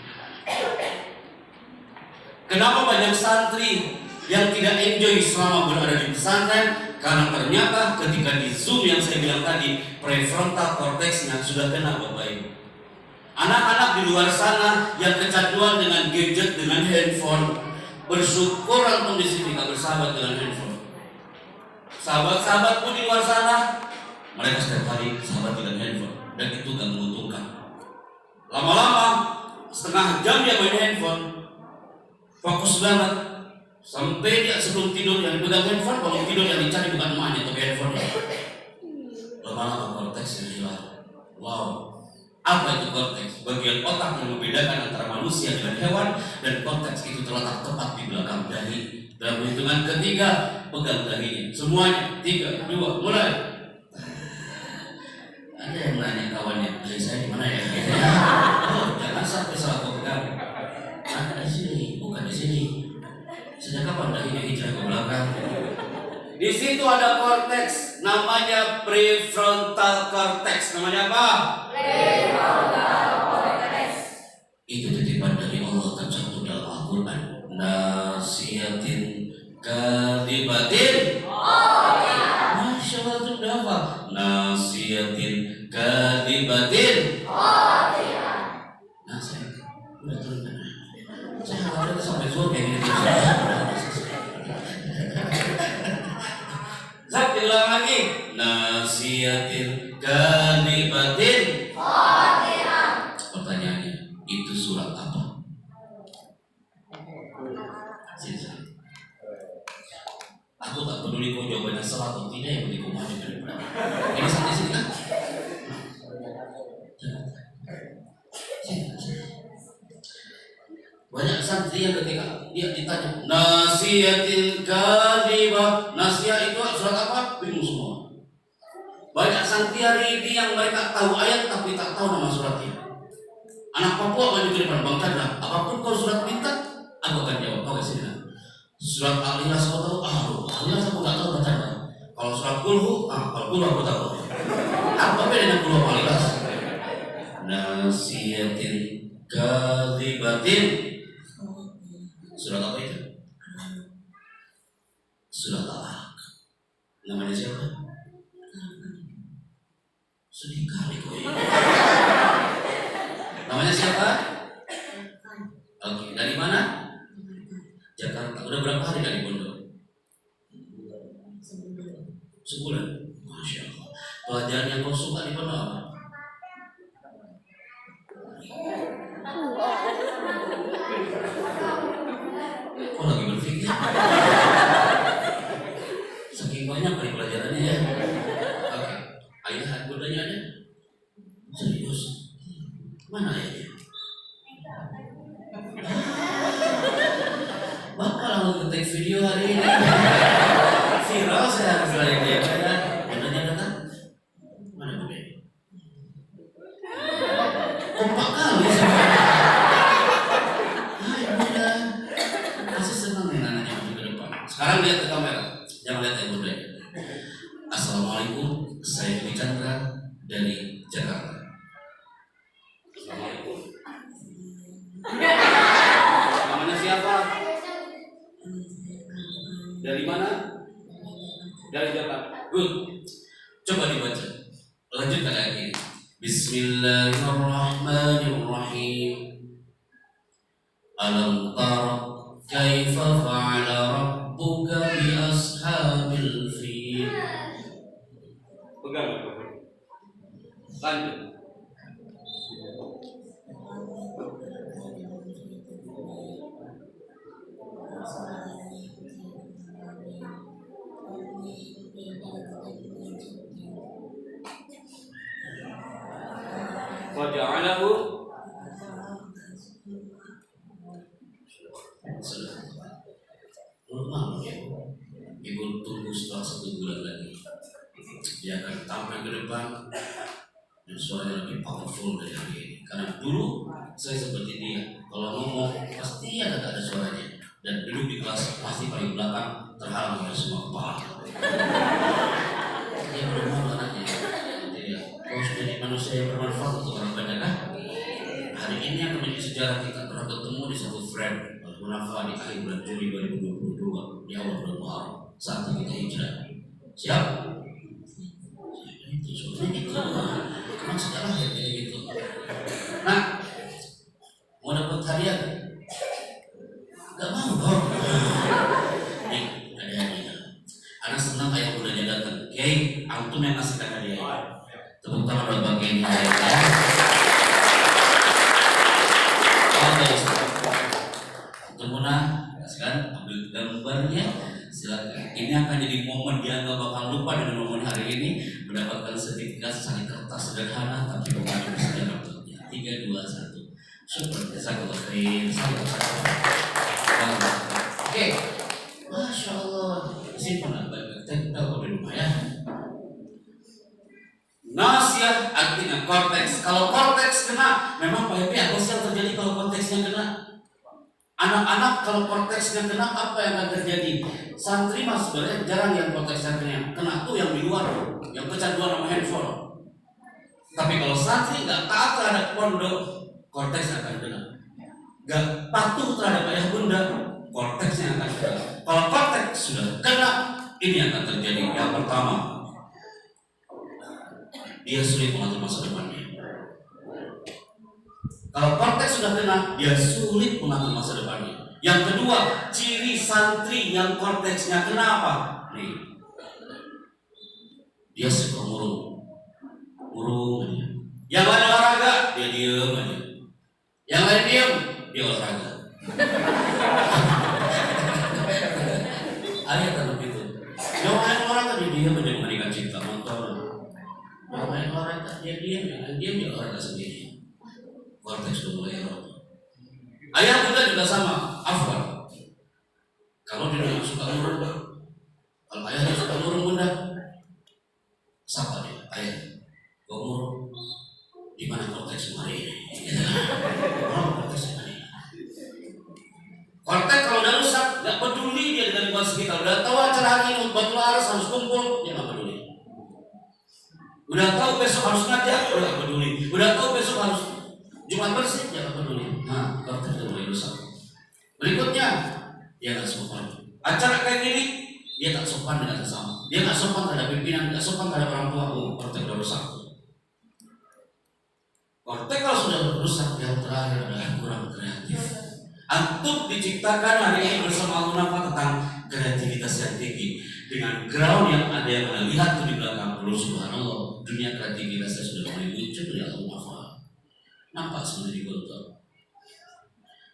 Kenapa banyak santri yang tidak enjoy selama berada di pesantren? Karena ternyata ketika di Zoom yang saya bilang tadi, prefrontal cortex-nya sudah kena Bapak Ibu. Anak-anak di luar sana yang kecanduan dengan gadget, dengan handphone, bersyukur antum di sini gak bersahabat dengan handphone. Sahabat-sahabatku di luar sana, mereka setiap hari sahabat dengan handphone, dan itu gak menguntungkan. Lama-lama, setengah jam dia main handphone, fokus banget, sampai dia sebelum tidur yang dipegang handphone, kalau tidur yang dicari bukan emaknya tapi handphone. Lama-lama korteksnya hilang. Wow. Apa itu korteks? Bagian otak yang membedakan antara manusia dengan hewan, dan korteks itu terletak tepat di belakang dahi. Dalam hitungan ketiga, pegang dahinya. Semuanya, 3, 2, mulai. Ada yang nanya kawannya, dahi saya di mana ya? Oh, jangan sampai salah pegang. Ada di sini, bukan di sini. Sejak kapan dahinya hijrah ke belakang? Di situ ada korteks, namanya prefrontal cortex. Namanya apa? Itu titipan dari Allah tercantum dalam Al-Quran. Nasiyatin kadibatin. Masya Allah, itu udah apa? Nasiyatin kadibatin. Nah, saya udah turun. Saya khawatir sampai zuhur kayak gini terus. Zat, diulang lagi. Nasiyatin kadibatin. Pertanyaannya, itu surat apa? Sini. Aku tak peduli kau jawabannya salah atau tidak, yang penting kau maju ke depan. Ini sampai sini kan? Sini. Banyak santri yang ketika dia ditanya nasiyatil kadhibah, nasihat itu surat apa? Bingung semua. Banyak santri hari ini yang mereka tahu ayat tapi tak tahu nama suratnya. Anak Papua maju ke depan, Bang Chandra, apapun kau surat minta, aku akan jawab. Kau kasih dia. Surat Al-Ikhlas kau tahu? Al-Ikhlas aku tak tahu, Bang Chandra. Kalau surat Kulhu, kalau Kulhu aku tahu. Apa beda dengan Kulhu sama Al-Ikhlas? Nasiyatil kadhibatin. Surat apa itu? Surat Al-Alaq. Namanya siapa? Sedih kali kau ini. Namanya siapa? Oke, dari mana? Jakarta. Udah berapa hari dari pondok? Sebulan. Masya Allah. Pelajaran yang kau suka di pondok apa? Kau lagi berpikir? Saking banyak kali pelajarannya ya. Oke, ayah bundanya ada? Serius? Mana ayahnya? Bapak langsung ngetik video hari ini. Viral saya harus lari dia. Bundanya datang? Mana bundanya? Kompak kali sebenarnya. Hai bunda, masih senang nih anaknya maju ke depan. Sekarang lihat ke kamera, jangan lihat ya bunda. Assalamualaikum, saya Dwi Chandra dari Jakarta. Assalamualaikum. Namanya siapa? Dari mana? Dari Jakarta. Good. Coba dibaca. Lanjutkan lagi. Bismillahirrahmanirrahim. Alam tara kaifa fa'ala rabbuka bi ashabil fil. Pegang. Lanjut. Waja'alahu Ibu tunggu setelah 1 bulan lagi. Dia akan tampil ke depan dan suaranya lebih powerful dari hari ini. Karena dulu saya seperti dia, kalau ngomong pasti ada suaranya, dan duduk di kelas pasti paling belakang, terhalang oleh semua kepala. Dia belum mau anaknya. Kau sudah jadi manusia yang bermanfaat untuk orang banyak kan? Hari ini akan menjadi sejarah kita pernah bertemu di satu frame Al-Munafa di akhir bulan Juli 2022 di awal bulan Muharram saat kita hijrah. Siap? Itu soalnya gitu. Memang sejarah ya kayak gitu. Nah, mau dapat hadiah? Gak mau dong. Nih, ada hadiah. Anak senang ayah bundanya datang. Kiai, antum yang kasihkan hadiah. Tepuk tangan buat bagian ini ya. Oke, Tumuna, kasihkan ambil gambarnya. Silakan. Ini akan jadi momen dia nggak bakal lupa dengan momen hari ini, mendapatkan sertifikat sangat kertas sederhana tapi bermakna besar. 3, 2, 1. Syukur, jazakallah khair. Oke, Masya Allah. Simpan baik-baik. Kita di rumah ya. Nasiah artinya korteks. Kalau korteks kena, memang Pak Happy apa sih yang terjadi kalau korteksnya kena? Anak-anak kalau korteksnya kena, apa yang akan terjadi? Santri mas sebenarnya jarang yang korteksnya kena tuh yang di luar, yang kecanduan sama handphone. Tapi kalau santri nggak taat terhadap pondok, korteksnya akan kena. Nggak patuh terhadap ayah bunda, korteksnya akan kena. Kalau korteks sudah kena, ini akan terjadi. Yang pertama, dia sulit mengatur masa depannya. Kalau korteks sudah kena, dia sulit mengatur masa depannya. Yang kedua, ciri santri yang korteksnya kena apa? Nih, dia suka murung aja. Yang lain olahraga, dia diem aja. Yang lain diem, dia olahraga. Ayat atau begitu. Yang lain olahraga, dia diem aja memberikan cinta motor. Yang lain olahraga, dia diem, dia olahraga sendiri. Korteks sudah mulai error. Ayah bunda juga sama, afwan. Kalau dia yang suka nurun, kalau ayah yang suka nurun bunda, sapa dia, ayah, kau nurun, di mana korteks hari ini? Korteks hari ini. Korteks kalau udah rusak, nggak peduli dia dengan lingkungan sekitar. Udah tahu acara hari ini Batul Aras harus kumpul, dia nggak peduli. Udah tahu besok harus ngajar, udah nggak peduli. Udah tahu besok harus Jumat bersih, jangan peduli. Nah, korteks sudah mulai rusak. Berikutnya, dia nggak sopan. Acara kayak gini, dia tak sopan dengan sesama. Dia nggak sopan terhadap pimpinan, nggak sopan terhadap orang tua. Korteks sudah rusak. Korteks kalau sudah rusak, yang terakhir adalah kurang kreatif. Antum diciptakan hari ini bersama Allah tentang kreativitas yang tinggi. Dengan ground yang ada yang anda lihat tuh di belakang. Subhanallah, dunia kreativitasnya sudah mulai muncul dari Allah. Nampak sudah digontor.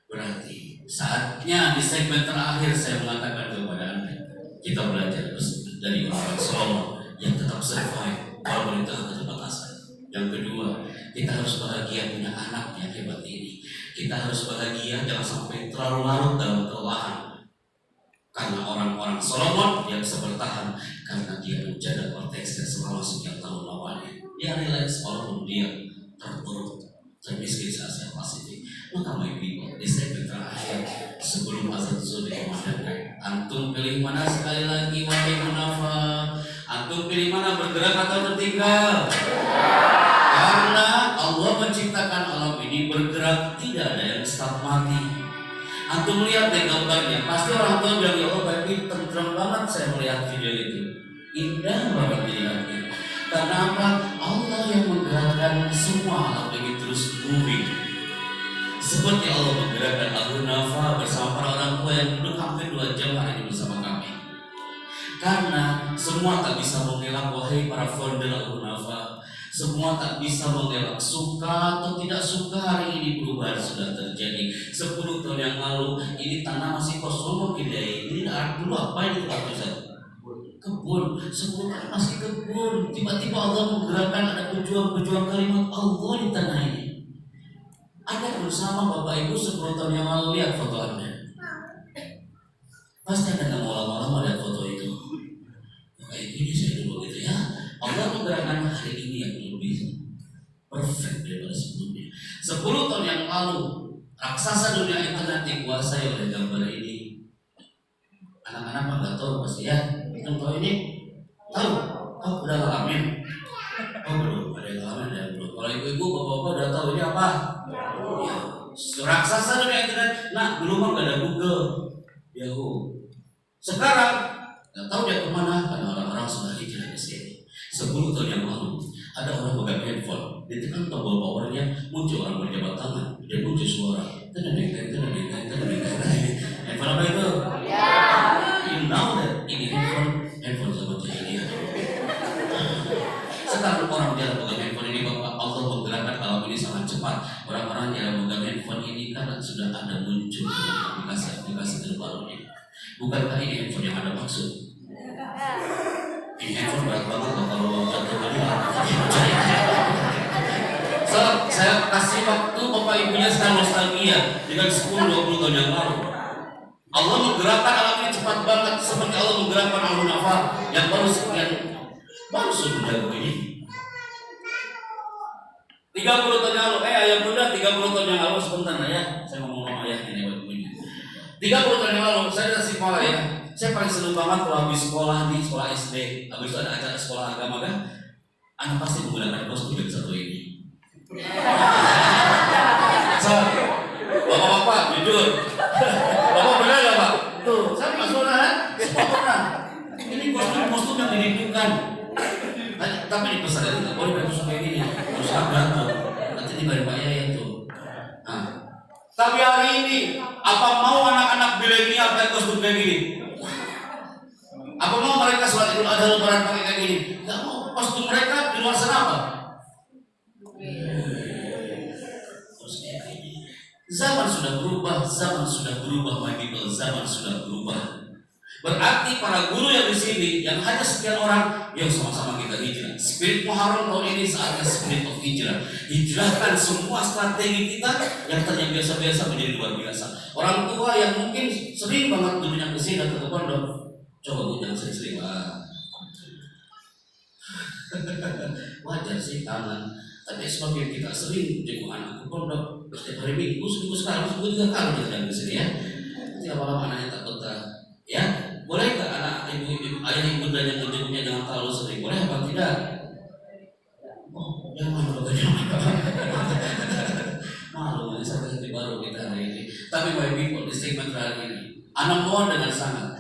Berarti saatnya di segmen terakhir saya mengatakan kepada anda, kita belajar dari orang Solomon yang tetap survive walaupun di tengah keterbatasan. Yang kedua, kita harus bahagia punya anak yang hebat ini. Kita harus bahagia jangan sampai terlalu larut dalam kelelahan. Karena orang-orang Solomon dia bisa bertahan karena dia menjaga korteksnya selama sekian tahun lawannya. Dia relax walaupun dia terpuruk, termiskin se-Asia Pasifik. Maka my people, di segmen terakhir sebelum azan zuhur dikumandangkan, antum pilih mana sekali lagi wahai munafik? Antum pilih mana, bergerak atau tertinggal? Karena Allah menciptakan alam ini bergerak, tidak ada yang stop mati. Antum lihat deh gambarnya, pasti orang tua bilang ya Allah baik tenteram banget saya melihat video itu, indah banget dilihatnya. Karena apa? Allah yang menggerakkan semua alam ini terus moving. Seperti Allah menggerakkan Al-Hunafa bersama para orang tua yang duduk hampir 2 jam hari ini bersama kami. Karena semua tak bisa mengelak wahai para founder Al-Hunafa. Semua tak bisa mengelak suka atau tidak suka hari ini perubahan sudah terjadi. 10 tahun yang lalu ini tanah masih kosong mungkin ya. Ini dulu apa ini Pak Ustaz? Kebun, 10 tahun masih kebun. Tiba-tiba Allah menggerakkan ada pejuang-pejuang kalimat Allah di tanah ini. Anda bersama Bapak Ibu 10 tahun yang lalu, lihat foto Anda. Pasti Anda nggak mau lama-lama lihat foto itu. Kayak gini saya dulu gitu ya. Allah menggerakkan hari ini yang lebih perfect daripada sebelumnya. 10 tahun yang lalu raksasa dunia internet dikuasai oleh gambar ini. Anak-anak mah nggak tahu pasti ya. Yang tahu ini tahu? Oh udah ngalamin? Oh belum, ada yang ngalamin ada yang belum. Kalau ibu-ibu, bapak-bapak udah tahu ini apa? Ya, raksasa dunia internet. Nah dulu mah nggak ada Google, Yahoo. Sekarang nggak tahu dia kemana karena orang-orang sudah hijrah ke sini. 10 tahun yang lalu ada orang pegang handphone, ditekan tombol powernya, muncul orang berjabat tangan, dia muncul suara. Handphone apa itu? You know that ini handphone zaman jahiliyah. Sekarang orang jarang pegang handphone ini, Bapak. Allah menggerakkan alam ini sangat cepat. Orang-orang jarang pegang handphone ini karena sudah ada muncul aplikasi terbarunya. Bukankah ini handphone yang ada maksud? Ini handphone berat banget loh kalau jatuh tadi. 10 Saya kasih waktu Bapak Ibunya sekarang nostalgia dengan 10-20 tahun yang lalu. Allah menggerakkan alam ini cepat banget seperti Allah menggerakkan Al-Nafa yang baru sudah begini. 30 tahun yang lalu, ayah bunda 30 tahun yang lalu sebentar ya, saya ngomong sama ayahnya nih buat ibunya. 30 tahun yang lalu saya dari sekolah ya, saya paling seneng banget kalau habis sekolah di sekolah SD, habis itu ada acara sekolah agama kan, anak pasti menggunakan kostum yang satu ini. So, bapak-bapak jujur, bapak benar ya pak? Tuh, saya pas sekolah kan, semua pernah. Ini kostum yang dirindukan. Tapi di pesantren itu nggak boleh pakai kostum kayak gini, harus abrak tuh. Nanti dibalik Pak Yaya tuh. Nah, tapi hari ini apa mau anak-anak milenial pakai kostum kayak gini? Apa mau mereka sholat Idul Adha Lebaran pakai kayak gini? Nggak mau. Kostum mereka di luar sana apa? Zaman sudah berubah, my people, zaman sudah berubah. Berarti para guru yang di sini, yang hanya sekian orang, yang sama-sama kita hijrah. Spirit Muharram tahun ini saatnya spirit of hijrah. Hijrahkan semua strategi kita yang tadinya biasa-biasa menjadi luar biasa. Orang tua yang mungkin sering banget dulunya ke sini atau ke pondok, coba bu jangan sering-sering lah. Wajar sih kangen. Tapi semakin kita sering jenguk anak ke pondok setiap hari Minggu, seminggu sekali, seminggu 3 kali kita di sini ya. Nanti lama-lama anaknya tak betah. Ya, boleh nggak anak ibu ayah ibu dan yang menjenguknya jangan terlalu sering? Boleh apa tidak? Oh, jangan malu ini sampai hati baru kita hari ini. Tapi my people di segmen terakhir ini, anak mohon dengan sangat.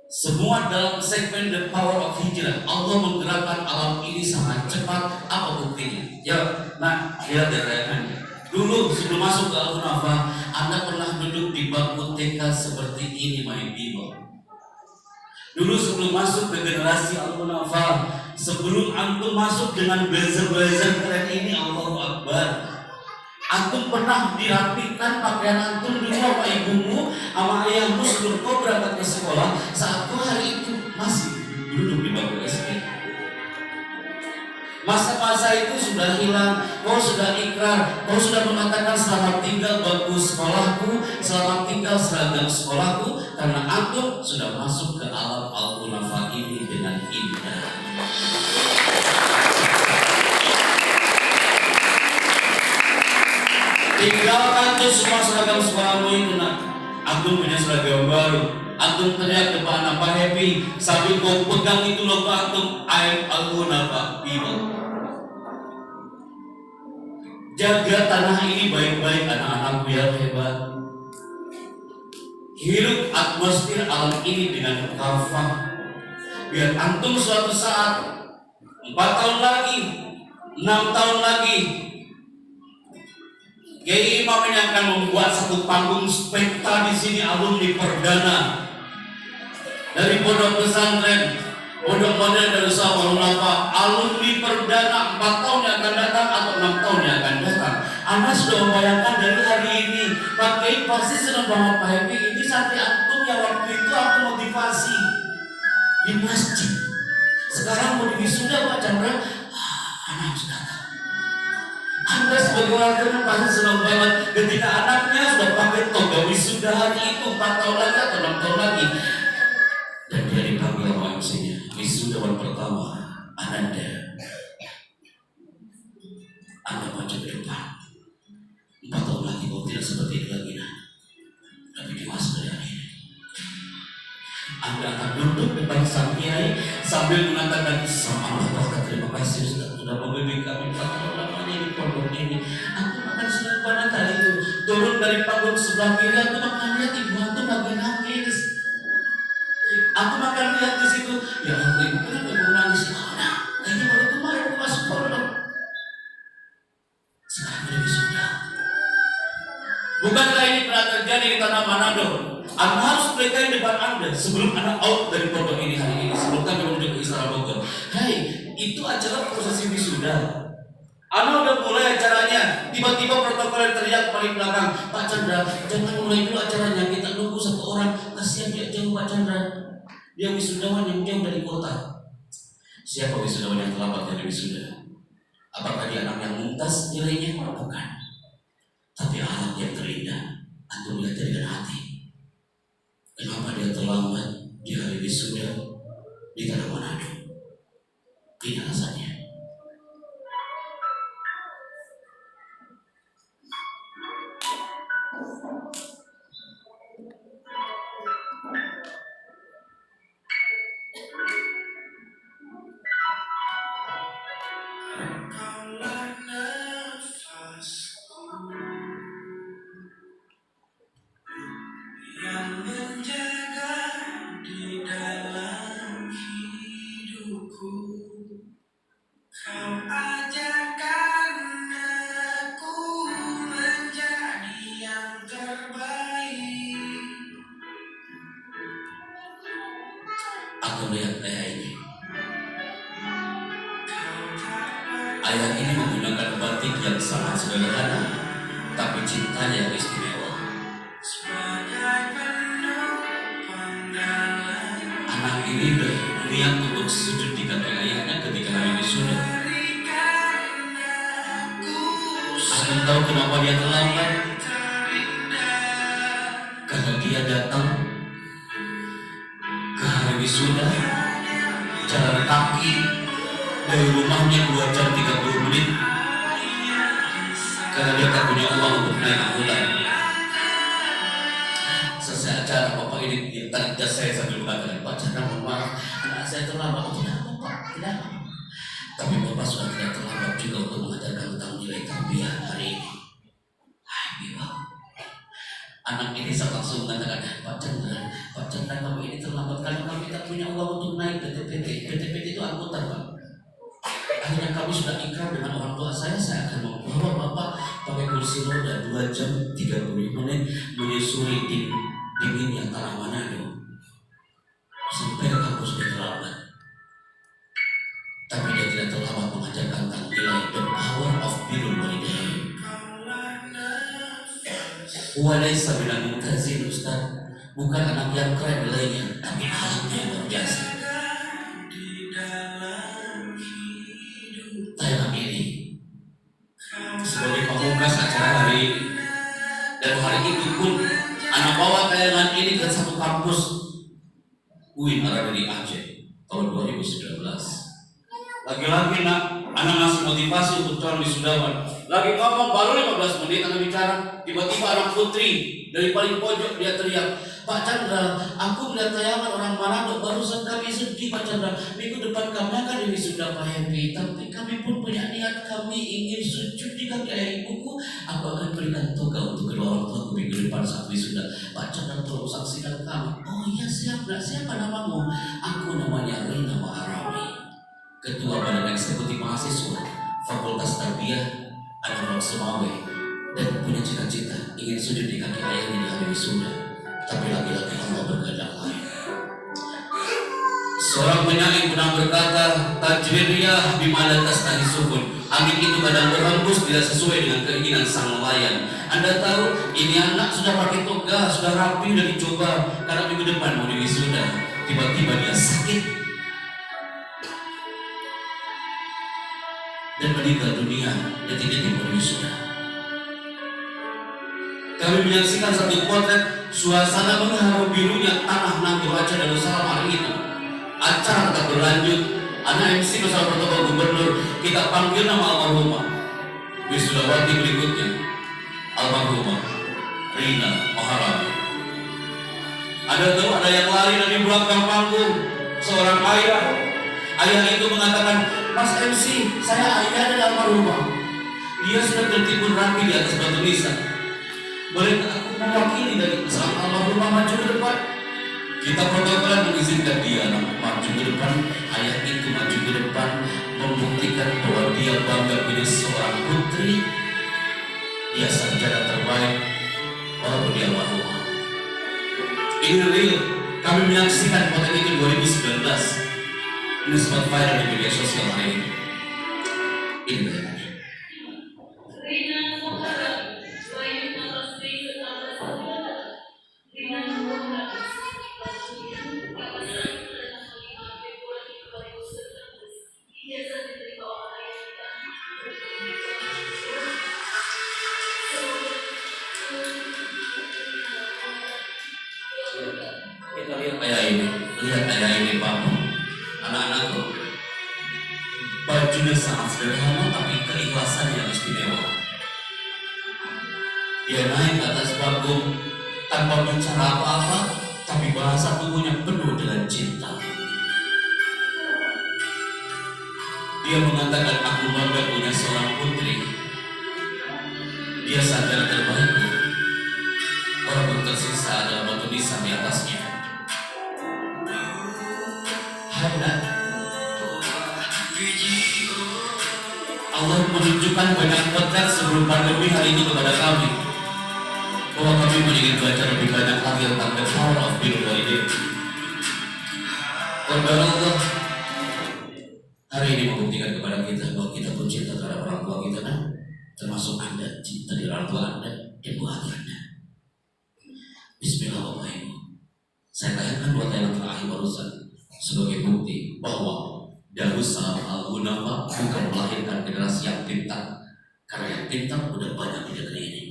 Semua dalam segmen The Power of Hijrah, Allah menggerakkan alam ini sangat cepat. Apa buktinya? Ya, nah, lihat derayakannya. Dulu sebelum masuk ke Al-Nafa, Anda pernah duduk di bangku TK seperti ini, my people. Dulu sebelum masuk ke generasi Al-Nafa, sebelum antum masuk dengan blazer-blazer keren ini, Allahu Akbar. Antum pernah dirapikan pakaian antum dulu sama ibumu, sama ayahmu sebelum kau berangkat ke sekolah. Saat kau hari itu masih duduk di bangku SD. Masa-masa itu sudah hilang. Kau sudah ikrar, kau sudah mengatakan selamat tinggal bangku sekolahku, selamat tinggal seragam sekolahku, karena antum sudah masuk ke alam Al-Nafa ini dengan indah. Tinggalkan tuh semua seragam sekolahmu itu nak. Antum punya seragam baru. Antum teriak depan apa happy sambil kau pegang itu logo antum, I Al-Nafa people. Jaga tanah ini baik-baik anak-anakku yang hebat. Hirup atmosfer alam ini dengan kafah. Biar antum suatu saat 4 tahun lagi, 6 tahun lagi, Kiai Imam ini akan membuat satu panggung spekta di sini alumni perdana dari pondok pesantren, pondok modern Darussalam Al-Nafa, alumni perdana 4 tahun yang akan datang atau 6 tahun yang akan datang. Anda sudah membayangkan dari hari ini, Pak Kiai pasti senang banget Pak Happy. Ini santri antum yang waktu itu aku motivasi di masjid. Sekarang mau di wisuda Pak Chandra, anak sudah datang. Anda sebagai orang tua pasti senang banget ketika anaknya sudah pakai toga wisuda hari itu 4 tahun lagi atau 6 tahun lagi. Dan dia dipanggil sama MC-nya, wisudawan pertama, Anda maju ke depan. 4 tahun lagi kau tidak seperti itu lagi nah. Tapi dewasa dari hari ini. Anda akan duduk depan sang kiai sambil mengatakan sama Allah terima kasih sudah membimbing kami 4 tahun lamanya di pondok ini. Antum akan senang banget hari itu. Turun dari panggung sebelah kiri, antum akan lihat ibu antum lagi nangis. Antum akan lihat di situ, ya Allah ibu kenapa ibu nangis? Nah, kayaknya baru kemarin aku masuk pondok. Sekarang udah wisuda. Bukankah ini pernah terjadi di tanah Manado? Anda harus berikan depan Anda sebelum Anda out dari pondok ini hari ini, sebelum kami menuju ke Istana Bogor. Hai, itu acara prosesi wisuda. Anda udah mulai acaranya, tiba-tiba protokoler teriak paling belakang, Pak Chandra, jangan mulai dulu acaranya, kita nunggu 1 orang, kasihan dia jauh Pak Chandra. Dia wisudawan yang jauh dari kota. Siapa wisudawan yang terlambat dari wisuda? Apakah dia anak yang mumtaz nilainya? Bukan. Tapi anak yang terindah. Antum lihat dengan hati. Kenapa dia terlambat di hari wisuda di tanah Manado? Ini alasannya. Aku lihat ayah ini. Ayah ini menggunakan batik yang sangat sederhana, tapi cintanya yang istimewa. Anak ini berniat untuk sujud di kaki ayahnya ketika hari wisuda. Aku tahu kenapa dia terlambat. Karena dia datang ke hari wisuda jalan kaki dari rumahnya 2 jam 30 menit karena dia tak punya uang untuk naik angkutan. Selesai acara bapak ini tanda saya sambil mengatakan, Pak Chandra mohon maaf, anak saya terlambat. Oh, tidak apa Pak, tidak apa. Tapi bapak sudah tidak terlambat juga untuk mengajarkan tentang nilai tarbiyah hari ini. Hai, anak ini saya langsung mengatakan, Pak Chandra kami ini terlambat karena kami tak punya uang untuk naik PTPT. PTPT itu angkutan Pak. Akhirnya kami sudah ikrar dengan orang tua saya akan membawa bapak pakai kursi roda 2 jam 30 menit menyusuri dinginnya tanah Manado sampai ke kampus dia terlambat. Tapi dia tidak terlambat mengajarkan tentang nilai the power of birrul walidain. Walaysa minal mumtazin Ustaz, bukan anak yang keren nilainya, tapi anaknya yang luar biasa. Tayangan ini sebagai pembukas acara hari ini, dan hari itu pun anak bawa tayangan ini ke satu kampus UIN ada di Aceh tahun 2019. Lagi-lagi anak ngasih motivasi untuk calon wisudawan. Lagi ngomong baru 15 menit anak bicara, tiba-tiba anak putri dari paling pojok dia teriak, Pak Chandra, aku melihat tayangan orang Manado, barusan kami sedih Pak Chandra. Minggu depan kami akan wisuda Pak Happy, tapi kami pun punya niat, kami ingin sujud di kaki ayah ibuku. Aku akan berikan toga untuk kedua orang tuaku minggu depan saat wisuda. Pak Chandra tolong saksikan kami. Oh iya siap, nak siapa namamu? Aku namanya Rina Maharami, Ketua Badan Eksekutif Mahasiswa Fakultas Tarbiyah Anak Semawe, dan punya cita-cita ingin sujud di kaki ayahnya di hari wisuda. Tapi lagi-lagi Allah berkehendak lain. Seorang penyanyi pernah berkata, tajriyah bimala tastahi sukun. Angin itu kadang berhembus tidak sesuai dengan keinginan sang nelayan. Anda tahu, ini anak sudah pakai toga, sudah rapi, sudah dicoba karena minggu depan mau di wisuda. Tiba-tiba dia sakit dan meninggal dunia detik-detik mau wisuda. Kami menyaksikan satu potret suasana mengharu birunya tanah Nanggur Aceh Darussalam hari itu. Acara tetap berlanjut. Anak MC bersama protokol gubernur kita panggil nama almarhumah. Wisudawati berikutnya almarhumah Rina Maharami. Ada yang lari dari belakang panggung. Seorang ayah itu mengatakan, Mas MC, saya ayah dan almarhumah. Dia sudah tertimbun rapi di atas batu nisan. Boleh aku mewakili dari sang almarhumah maju ke depan? Kita protokoler mengizinkan dia maju ke depan. Ayah itu maju ke depan, membuktikan bahwa dia bangga punya seorang putri. Dia sarjana terbaik walaupun dia almarhumah. Ini real. Kami menyaksikan foto itu 2019. Ini sempat viral di media sosial hari ini. Ini bagaimana? lihat ayah ini Pak, anak-anakku. Bajunya sangat sederhana tapi keikhlasan yang istimewa. Dia naik ke atas panggung tanpa bicara apa-apa, tapi bahasa tubuhnya penuh dengan cinta. Dia mengatakan, aku bangga punya seorang putri. Dia sadar terbaikku, walaupun tersisa adalah batu nisan di atasnya. Hai nak, Allah menunjukkan banyak potret sebelum pandemi hari ini kepada kami, bahwa kami ingin belajar lebih banyak lagi tentang the power of being walidain. Korban Allah hari ini membuktikan kepada kita bahwa kita pun cinta terhadap orang tua kita, kan? Termasuk Anda cinta di orang tua Anda dan buah hati Anda. Bismillahirrahmanirrahim. Saya tayangkan 2 tayangan terakhir barusan sebagai bukti bahwa Darussalam Al-Hunafa bukan melahirkan generasi yang pintar, karena yang pintar udah banyak di negeri ini.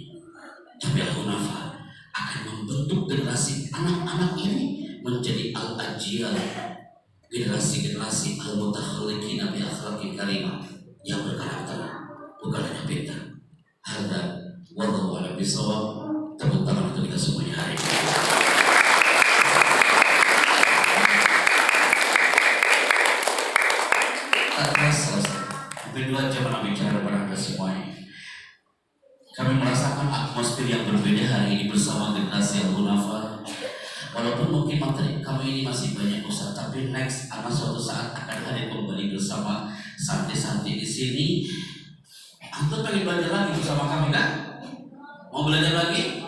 Tapi Al-Hunafa akan membentuk generasi anak-anak ini menjadi al-ajiyal, generasi-generasi al-mutakhaliqina bi akhlaqin karimah, yang berkarakter, bukan hanya pintar. Hadza wallahu a'lam bishawab. Tepuk tangan untuk kita semuanya hari ini. Tak terasa, hampir 2 jam kami bicara kepada Anda semuanya. Kami merasakan atmosfer yang berbeda hari ini bersama generasi Al-Hunafa. Walaupun mungkin materi kami ini masih banyak Ustaz, tapi next akan suatu saat akan hadir kembali bersama santri-santri di sini. Antum pengen belajar lagi bersama kami kan? Mau belajar lagi?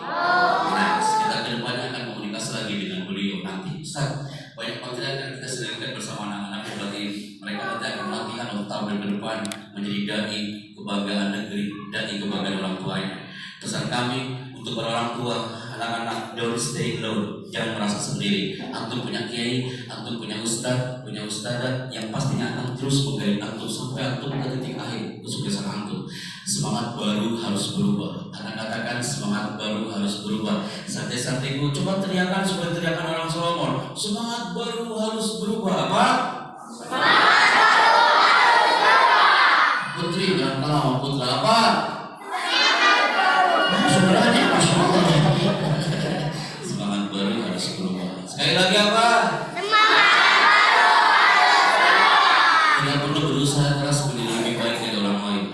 Next kita ke depannya akan komunikasi lagi dengan beliau nanti. Ustaz, banyak materi yang akan kita selesaikan bersama anak-anak, berarti mereka nanti akan latihan untuk tahun ke depan menjadi dai kebanggaan negeri, dai kebanggaan orang tuanya. Pesan kami untuk para orang tua, anak-anak, don't stay alone, jangan merasa sendiri. Antum punya kiai, antum punya ustaz, punya ustazah yang pastinya akan terus menggain antum sampai antum ke titik akhir kesuksesan antum. Semangat baru harus berubah. Anak katakan semangat baru harus berubah. Santri-santriku coba teriakan seperti teriakan orang Solomon. Semangat baru harus berubah. Apa? Semangat baru harus berubah. Putri dan kalau putra apa? Saudaranya, masya Allah. Semangat baru harus berubah. Sekali lagi apa? Tidak perlu berusaha keras menjadi lebih baik dari orang lain.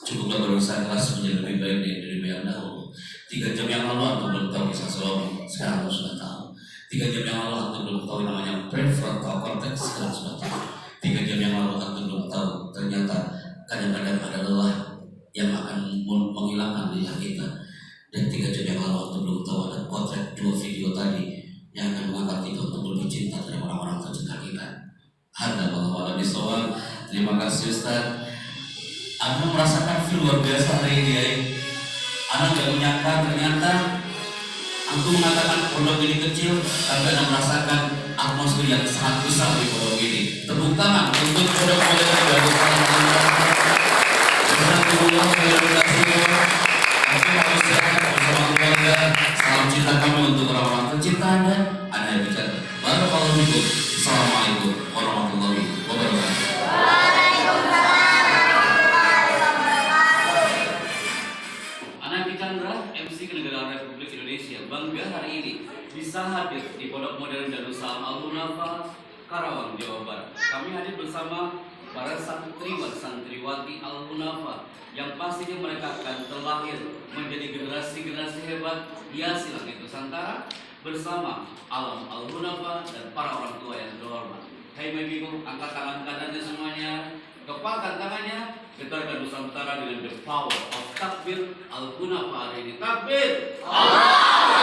Cukuplah berusaha keras menjadi lebih baik dari yang dahulu. 3 jam yang lalu aku belum tahu kisah Solomon, sekarang aku sudah tahu. 3 jam yang lalu aku belum tahu namanya prefrontal cortex, sekarang sudah tahu. 3 jam yang lalu aku belum tahu ternyata kadang-kadang ada lelah yang akan menghilangkan lihat kita. Dan 3 jam yang lalu aku belum tahu ada potret 2 video tadi yang akan mengangkat kita untuk lebih cinta dari orang-orang tercinta kita. Hadza wallahu a'lam bishawab. Terima kasih Ustaz. Aku merasakan feel luar biasa hari ini ya. Anak gak menyangka ternyata aku mengatakan pondok ini kecil, tapi Anda merasakan atmosfer yang sangat besar di pondok ini. Tepuk tangan untuk pondok-pondok yang Darussalam Al-Hunafa. Jazakumullah khairan katsiran. Aku harus serahkan bersama keluarga. Salam cinta kami untuk orang-orang tercinta Anda. Anda bicara. Barakallahu fikum. Assalamualaikum warahmatullahi wabarakatuh. Anak Chandra, MC Kenegaraan Republik Indonesia, bangga hari ini bisa hadir di Pondok Modern Darussalam Al-Hunafa, Karawang, Jawa Barat. Kami hadir bersama para santriwan santriwati Al-Hunafa yang pastinya mereka akan terlahir menjadi generasi-generasi hebat hiasi langit Nusantara bersama alam Al-Hunafa dan para orang tua yang terhormat. Hai baby-ibu, angkat tangan kanannya semuanya, kepalkan tangannya, getarkan Nusantara dengan the power of takbir Al-Hunafa hari ini. Takbir! Allah!